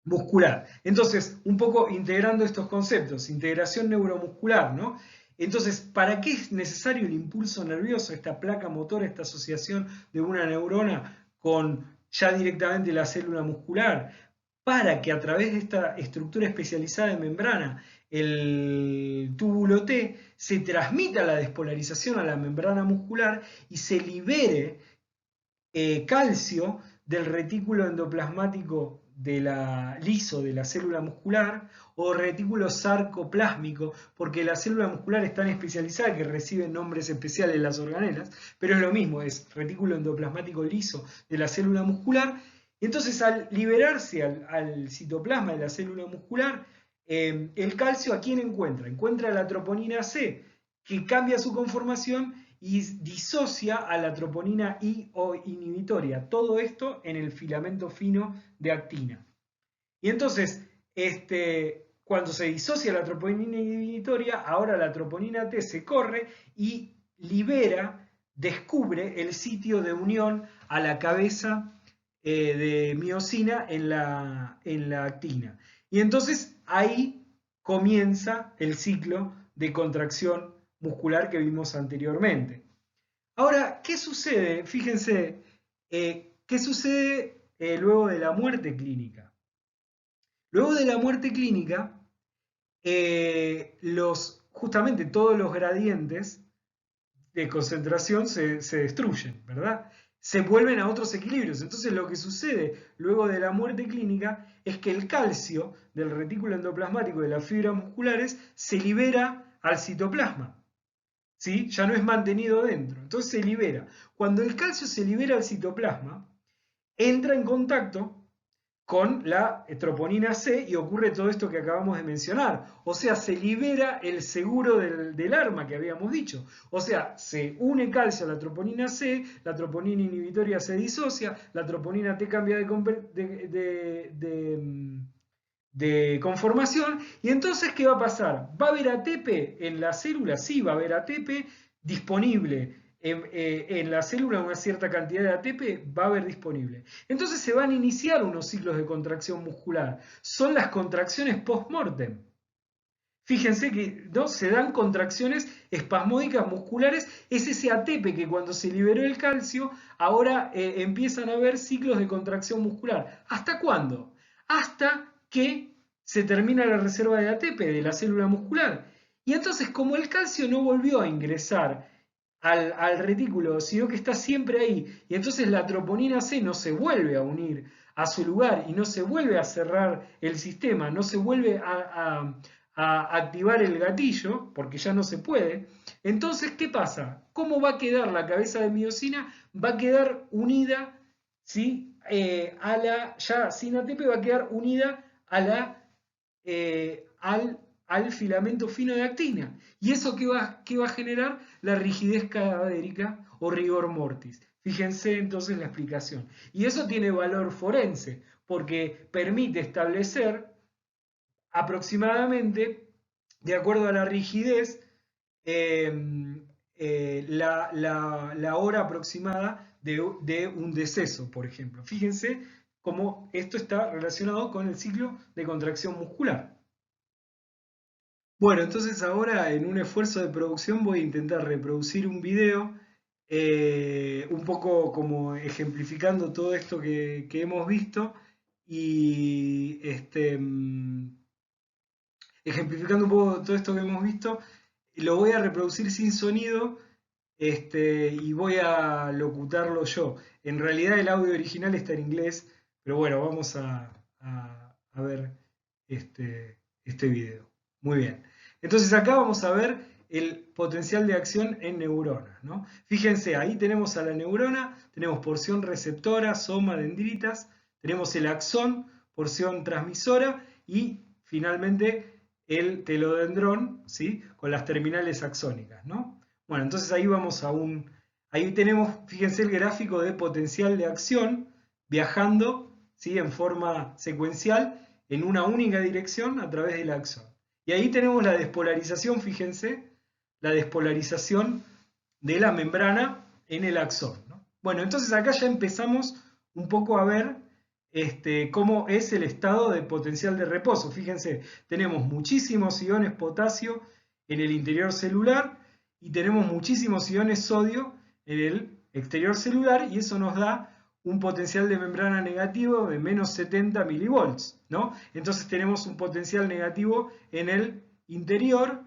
Muscular. Entonces, un poco integrando estos conceptos, integración neuromuscular, ¿no? Entonces, ¿para qué es necesario el impulso nervioso, esta placa motora, esta asociación de una neurona con ya directamente la célula muscular? Para que a través de esta estructura especializada de membrana, el túbulo T, se transmita la despolarización a la membrana muscular y se libere calcio del retículo endoplasmático liso de la célula muscular, o retículo sarcoplásmico, porque la célula muscular es tan especializada que recibe nombres especiales las organelas, pero es lo mismo, es retículo endoplasmático liso de la célula muscular. Entonces, al liberarse al citoplasma de la célula muscular, el calcio, ¿a quién encuentra? Encuentra la troponina C, que cambia su conformación y disocia a la troponina I o inhibitoria. Todo esto en el filamento fino de actina. Y entonces, cuando se disocia la troponina inhibitoria, ahora la troponina T se corre y descubre el sitio de unión a la cabeza de miosina en la actina. Y entonces ahí comienza el ciclo de contracción muscular que vimos anteriormente. Ahora, ¿qué sucede? Fíjense, ¿qué sucede luego de la muerte clínica? Luego de la muerte clínica, justamente todos los gradientes de concentración se destruyen, ¿verdad? Se vuelven a otros equilibrios. Entonces lo que sucede luego de la muerte clínica es que el calcio del retículo endoplasmático de las fibras musculares se libera al citoplasma. ¿Sí? Ya no es mantenido dentro, entonces se libera. Cuando el calcio se libera al citoplasma, entra en contacto con la troponina C y ocurre todo esto que acabamos de mencionar. O sea, se libera el seguro del arma que habíamos dicho. O sea, se une calcio a la troponina C, la troponina inhibitoria se disocia, la troponina T cambia de conformación, y entonces ¿qué va a pasar? ¿Va a haber ATP en la célula? Sí, va a haber ATP disponible en la célula, una cierta cantidad de ATP va a haber disponible. Entonces se van a iniciar unos ciclos de contracción muscular. Son las contracciones post-mortem. Fíjense que ¿no? Se dan contracciones espasmódicas musculares. Es ese ATP que cuando se liberó el calcio, ahora empiezan a haber ciclos de contracción muscular. ¿Hasta cuándo? Hasta que se termina la reserva de ATP de la célula muscular. Y entonces, como el calcio no volvió a ingresar al retículo, sino que está siempre ahí, y entonces la troponina C no se vuelve a unir a su lugar y no se vuelve a cerrar el sistema, no se vuelve a activar el gatillo, porque ya no se puede. Entonces, ¿qué pasa? ¿Cómo va a quedar la cabeza de miosina? Va a quedar unida, ¿sí? Ya sin ATP va a quedar unida al filamento fino de actina. ¿Y eso qué va a generar? La rigidez cadavérica o rigor mortis. Fíjense entonces la explicación. Y eso tiene valor forense, porque permite establecer aproximadamente, de acuerdo a la rigidez, la hora aproximada de un deceso, por ejemplo. Fíjense cómo esto está relacionado con el ciclo de contracción muscular. Bueno, entonces ahora en un esfuerzo de producción voy a intentar reproducir un video un poco como ejemplificando todo esto que hemos visto y ejemplificando un poco todo esto que hemos visto. Lo voy a reproducir sin sonido y voy a locutarlo yo. En realidad el audio original está en inglés, pero bueno, vamos a ver este video. Muy bien. Entonces acá vamos a ver el potencial de acción en neuronas, ¿no? Fíjense, ahí tenemos a la neurona, tenemos porción receptora, soma, dendritas, tenemos el axón, porción transmisora y finalmente el telodendrón, ¿sí? Con las terminales axónicas, ¿no? Bueno, entonces ahí vamos ahí tenemos, fíjense el gráfico de potencial de acción viajando, ¿sí? En forma secuencial en una única dirección a través del axón. Y ahí tenemos la despolarización, fíjense, la despolarización de la membrana en el axón, ¿no? Bueno, entonces acá ya empezamos un poco a ver cómo es el estado de potencial de reposo. Fíjense, tenemos muchísimos iones potasio en el interior celular y tenemos muchísimos iones sodio en el exterior celular, y eso nos da un potencial de membrana negativo de menos 70 milivolts, ¿no? Entonces tenemos un potencial negativo en el interior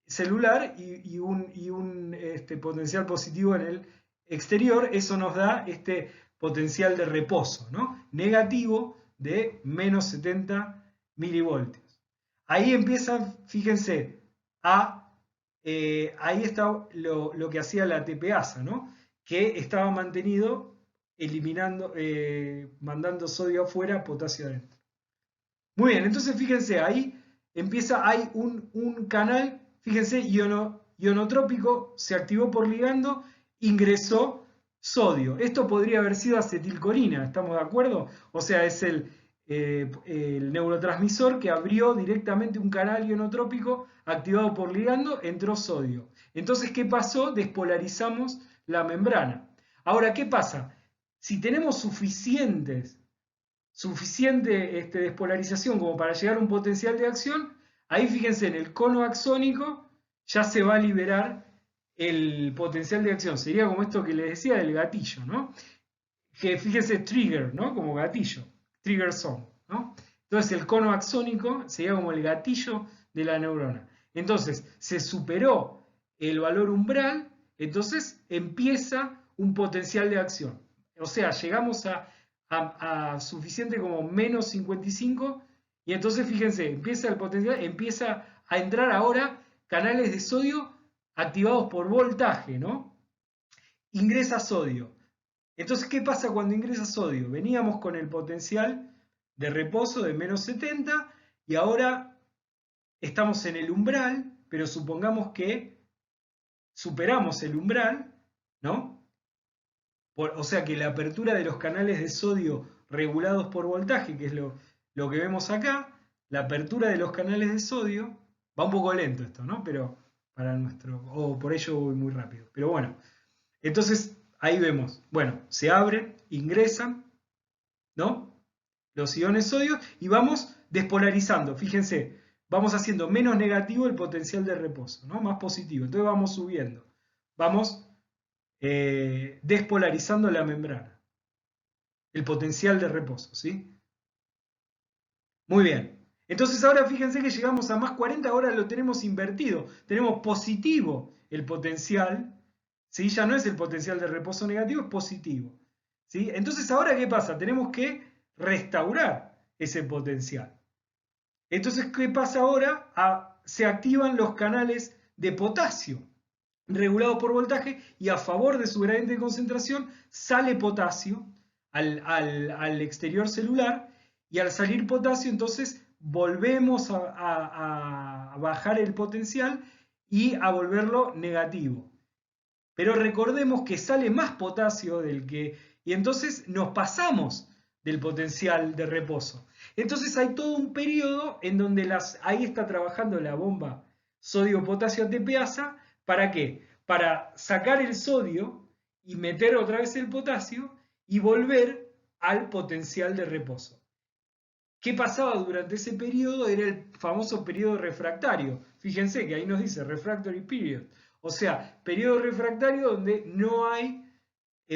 celular y un potencial positivo en el exterior. Eso nos da este potencial de reposo, ¿no? Negativo de menos 70 milivoltios. Ahí empiezan, fíjense, ahí está lo que hacía la TPasa, ¿no? Que estaba mantenido eliminando, mandando sodio afuera, potasio adentro. Muy bien, entonces fíjense, ahí hay un canal, fíjense, ionotrópico se activó por ligando, ingresó sodio. Esto podría haber sido acetilcolina, ¿estamos de acuerdo? O sea, es el neurotransmisor que abrió directamente un canal ionotrópico activado por ligando, entró sodio. Entonces, ¿qué pasó? Despolarizamos la membrana. Ahora, ¿qué pasa? Si tenemos suficiente despolarización como para llegar a un potencial de acción, ahí fíjense, en el cono axónico ya se va a liberar el potencial de acción. Sería como esto que les decía del gatillo, ¿no? Que fíjense, trigger, ¿no? Como gatillo, trigger zone, ¿no? Entonces el cono axónico sería como el gatillo de la neurona. Entonces se superó el valor umbral, entonces empieza un potencial de acción. O sea, llegamos a suficiente como menos 55 y entonces fíjense, empieza el potencial, empieza a entrar ahora canales de sodio activados por voltaje, ¿no? Ingresa sodio. Entonces, ¿qué pasa cuando ingresa sodio? Veníamos con el potencial de reposo de menos 70 y ahora estamos en el umbral, pero supongamos que superamos el umbral, ¿no? O sea que la apertura de los canales de sodio regulados por voltaje, que es lo que vemos acá, la apertura de los canales de sodio, va un poco lento esto, ¿no? Pero para nuestro, o por ello voy muy rápido. Pero bueno, entonces ahí vemos, bueno, se abren, ingresan, ¿no? Los iones sodio y vamos despolarizando. Fíjense, vamos haciendo menos negativo el potencial de reposo, ¿no? Más positivo. Entonces vamos subiendo. Vamos despolarizando la membrana. El potencial de reposo, ¿sí? Muy bien. Entonces ahora fíjense que llegamos a más 40, ahora lo tenemos invertido. Tenemos positivo el potencial, ¿sí? Ya no es el potencial de reposo negativo, es positivo. ¿Sí? Entonces ahora ¿qué pasa? Tenemos que restaurar ese potencial. Entonces, ¿qué pasa ahora? Se activan los canales de potasio regulados por voltaje y a favor de su gradiente de concentración sale potasio al exterior celular y al salir potasio entonces volvemos a bajar el potencial y a volverlo negativo. Pero recordemos que sale más potasio del que... y entonces nos pasamos del potencial de reposo. Entonces hay todo un periodo en donde ahí está trabajando la bomba sodio-potasio ATPasa. ¿Para qué? Para sacar el sodio y meter otra vez el potasio y volver al potencial de reposo. ¿Qué pasaba durante ese periodo? Era el famoso periodo refractario. Fíjense que ahí nos dice refractory period. O sea, periodo refractario donde no hay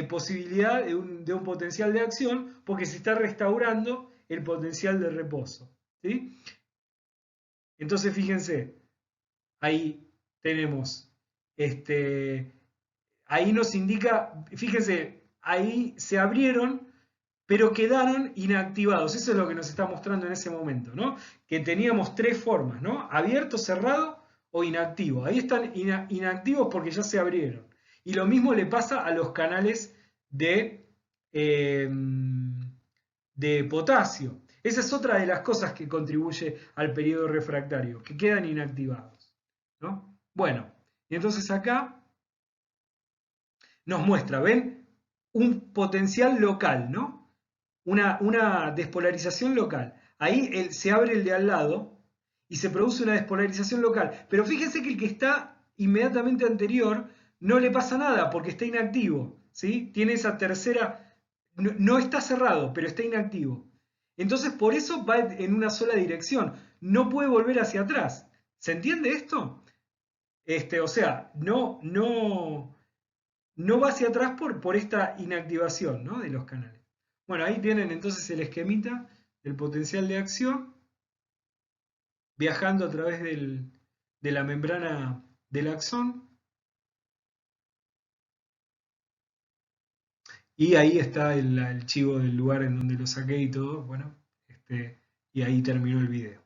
posibilidad de un potencial de acción porque se está restaurando el potencial de reposo. ¿Sí? Entonces, fíjense, ahí tenemos, ahí nos indica, fíjense, ahí se abrieron pero quedaron inactivados. Eso es lo que nos está mostrando en ese momento, ¿no? Que teníamos tres formas, ¿no? Abierto, cerrado o inactivo. Ahí están inactivos porque ya se abrieron. Y lo mismo le pasa a los canales eh, de potasio. Esa es otra de las cosas que contribuye al periodo refractario, que quedan inactivados, ¿no? Bueno, y entonces acá nos muestra, ¿ven? Un potencial local, ¿no? Una despolarización local. Ahí se abre el de al lado y se produce una despolarización local. Pero fíjense que el que está inmediatamente anterior no le pasa nada porque está inactivo. ¿Sí? Tiene esa tercera... No está cerrado, pero está inactivo. Entonces por eso va en una sola dirección. No puede volver hacia atrás. ¿Se entiende esto? O sea, no va hacia atrás por esta inactivación, ¿no? De los canales. Bueno, ahí tienen entonces el esquemita del potencial de acción viajando a través de la membrana del axón. Y ahí está el archivo del lugar en donde lo saqué y todo. Bueno, y ahí terminó el video.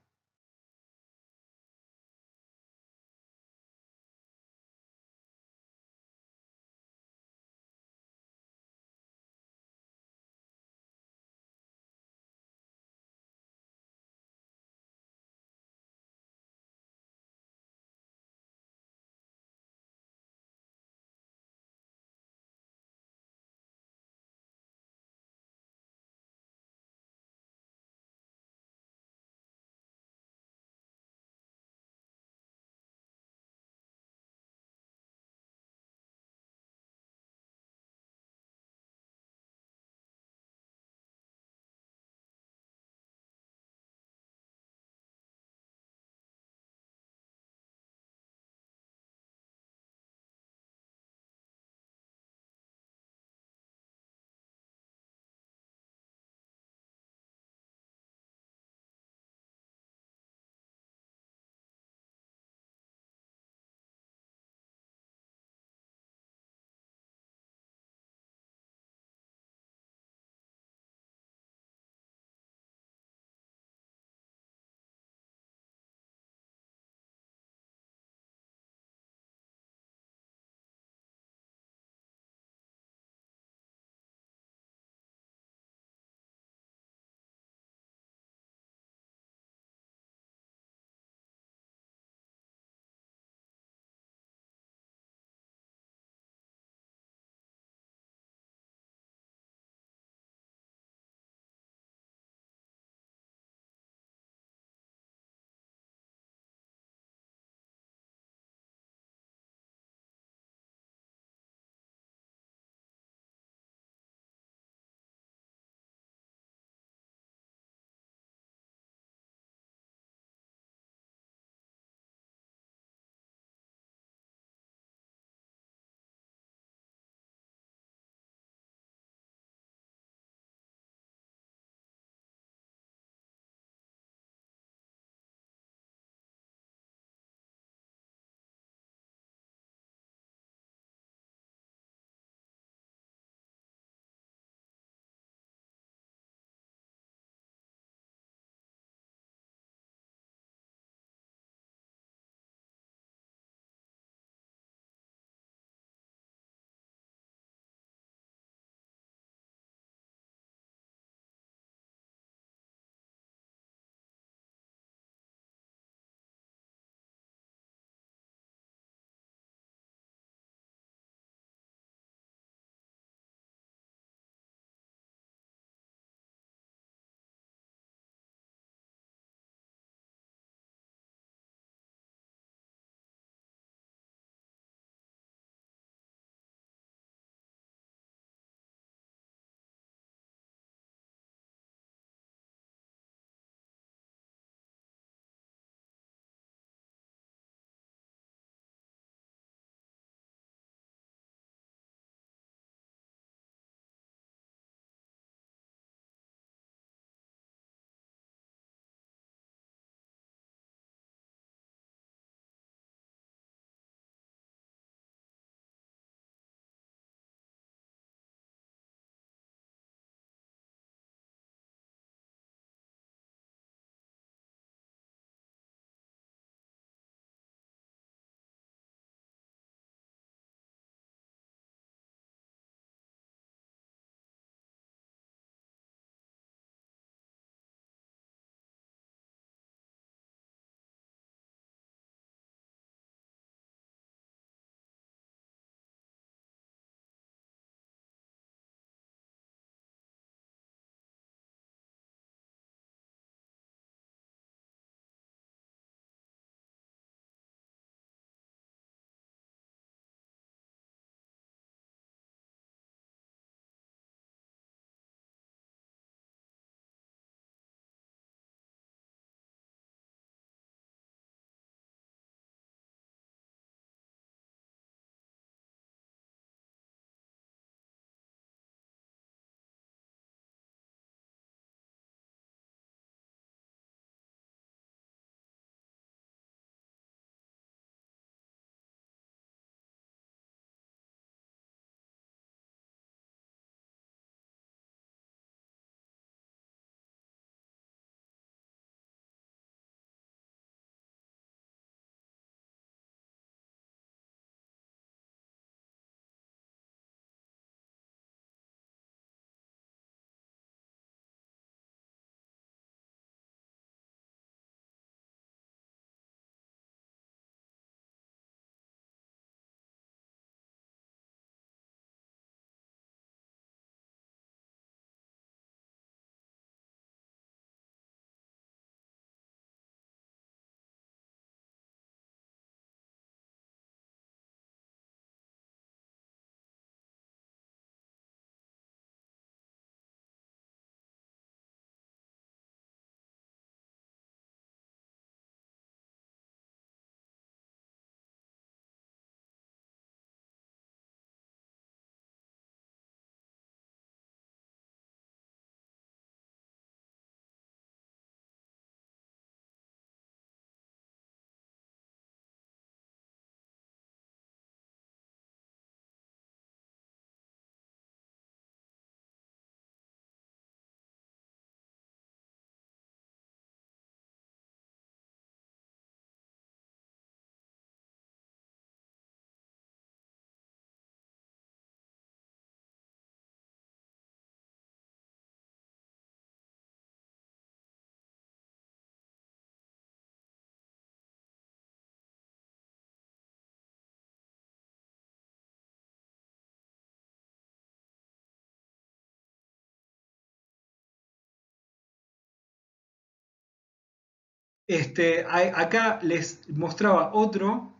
Acá les mostraba otro,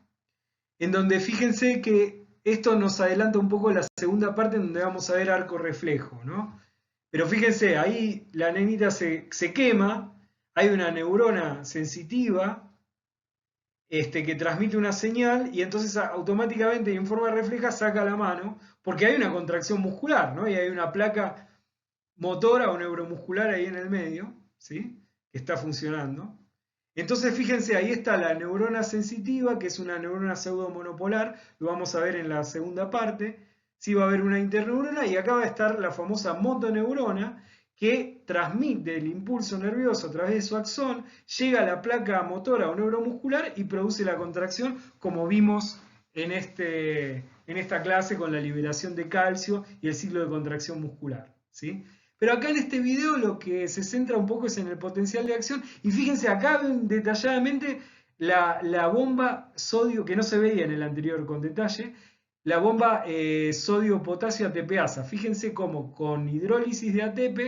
en donde fíjense que esto nos adelanta un poco la segunda parte, en donde vamos a ver arco reflejo, ¿no? Pero fíjense, ahí la nenita se quema, hay una neurona sensitiva que transmite una señal y entonces automáticamente y en forma refleja saca la mano, porque hay una contracción muscular, ¿no? Y hay una placa motora o neuromuscular ahí en el medio, ¿sí? Que está funcionando. Entonces, fíjense, ahí está la neurona sensitiva, que es una neurona pseudomonopolar, lo vamos a ver en la segunda parte. Sí va a haber una interneurona y acá va a estar la famosa motoneurona, que transmite el impulso nervioso a través de su axón, llega a la placa motora o neuromuscular y produce la contracción, como vimos en esta clase con la liberación de calcio y el ciclo de contracción muscular, ¿sí? Pero acá en este video lo que se centra un poco es en el potencial de acción. Y fíjense, acá ven detalladamente la bomba sodio, que no se veía en el anterior con detalle, la bomba sodio-potasio ATPasa. Fíjense cómo con hidrólisis de ATP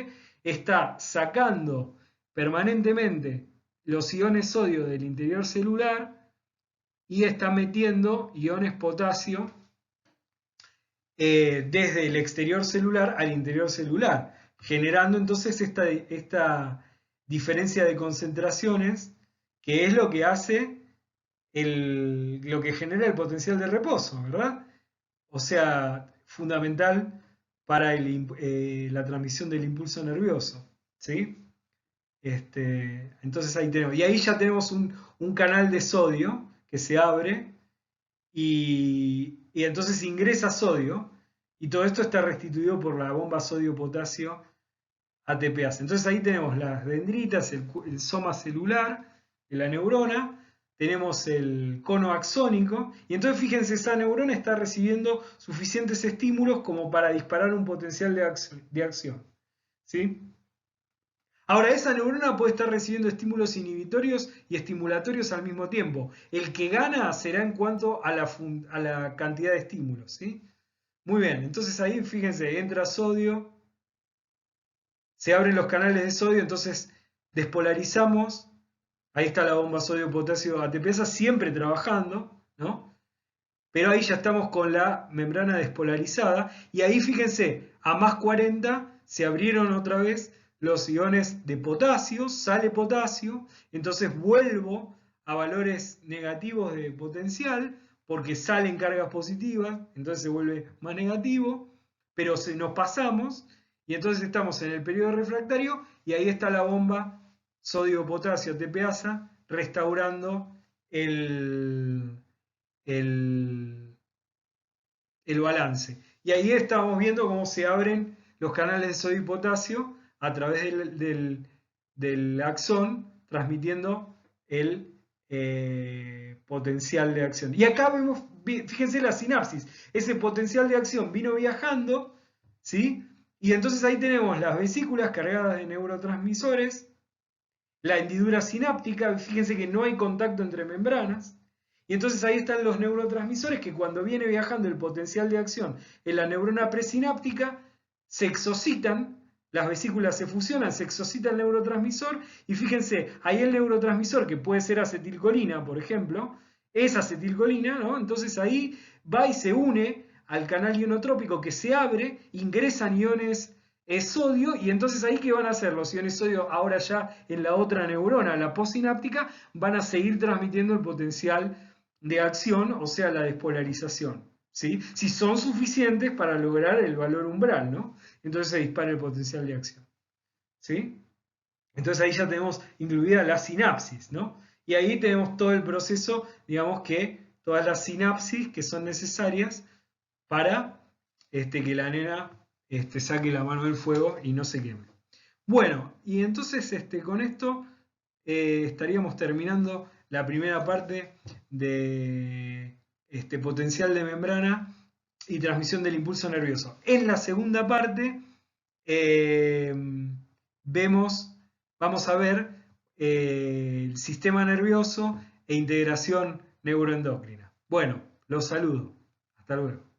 está sacando permanentemente los iones sodio del interior celular y está metiendo iones potasio desde el exterior celular al interior celular, generando entonces esta diferencia de concentraciones, que es lo que hace lo que genera el potencial de reposo, ¿verdad? O sea, fundamental para la transmisión del impulso nervioso, ¿sí? Entonces ahí tenemos, y ahí ya tenemos un canal de sodio que se abre y entonces ingresa sodio y todo esto está restituido por la bomba sodio-potasio ATPase. Entonces ahí tenemos las dendritas, el soma celular de la neurona, tenemos el cono axónico y entonces fíjense, esa neurona está recibiendo suficientes estímulos como para disparar un potencial de acción, ¿sí? Ahora, esa neurona puede estar recibiendo estímulos inhibitorios y estimulatorios al mismo tiempo. El que gana será en cuanto a la cantidad de estímulos, ¿sí? Muy bien, entonces ahí fíjense, entra sodio, se abren los canales de sodio, entonces despolarizamos, ahí está la bomba sodio-potasio ATPasa siempre trabajando, ¿no? Pero ahí ya estamos con la membrana despolarizada y ahí fíjense, a más 40 se abrieron otra vez los iones de potasio, sale potasio, entonces vuelvo a valores negativos de potencial porque salen cargas positivas, entonces se vuelve más negativo, pero nos pasamos y entonces estamos en el periodo refractario y ahí está la bomba sodio-potasio ATPasa restaurando el balance. Y ahí estamos viendo cómo se abren los canales de sodio y potasio a través del axón, transmitiendo el potencial de acción. Y acá vemos, fíjense la sinapsis, ese potencial de acción vino viajando, ¿sí? Y entonces ahí tenemos las vesículas cargadas de neurotransmisores, la hendidura sináptica, fíjense que no hay contacto entre membranas, y entonces ahí están los neurotransmisores que cuando viene viajando el potencial de acción en la neurona presináptica, se exocitan, las vesículas se fusionan, se excocita el neurotransmisor, y fíjense, ahí el neurotransmisor, que puede ser acetilcolina, por ejemplo, es acetilcolina, ¿no? Entonces ahí va y se une al canal ionotrópico que se abre, ingresan iones sodio, y entonces ahí ¿qué van a hacer? Los iones sodio ahora ya en la otra neurona, la postsináptica, van a seguir transmitiendo el potencial de acción, o sea, la despolarización, ¿sí? Si son suficientes para lograr el valor umbral, ¿no? Entonces se dispara el potencial de acción, ¿sí? Entonces ahí ya tenemos incluida la sinapsis, ¿no? Y ahí tenemos todo el proceso, digamos que todas las sinapsis que son necesarias para que la nena saque la mano del fuego y no se queme. Bueno, y entonces con esto estaríamos terminando la primera parte de potencial de membrana y transmisión del impulso nervioso. En la segunda parte vamos a ver el sistema nervioso e integración neuroendocrina. Bueno, los saludo. Hasta luego.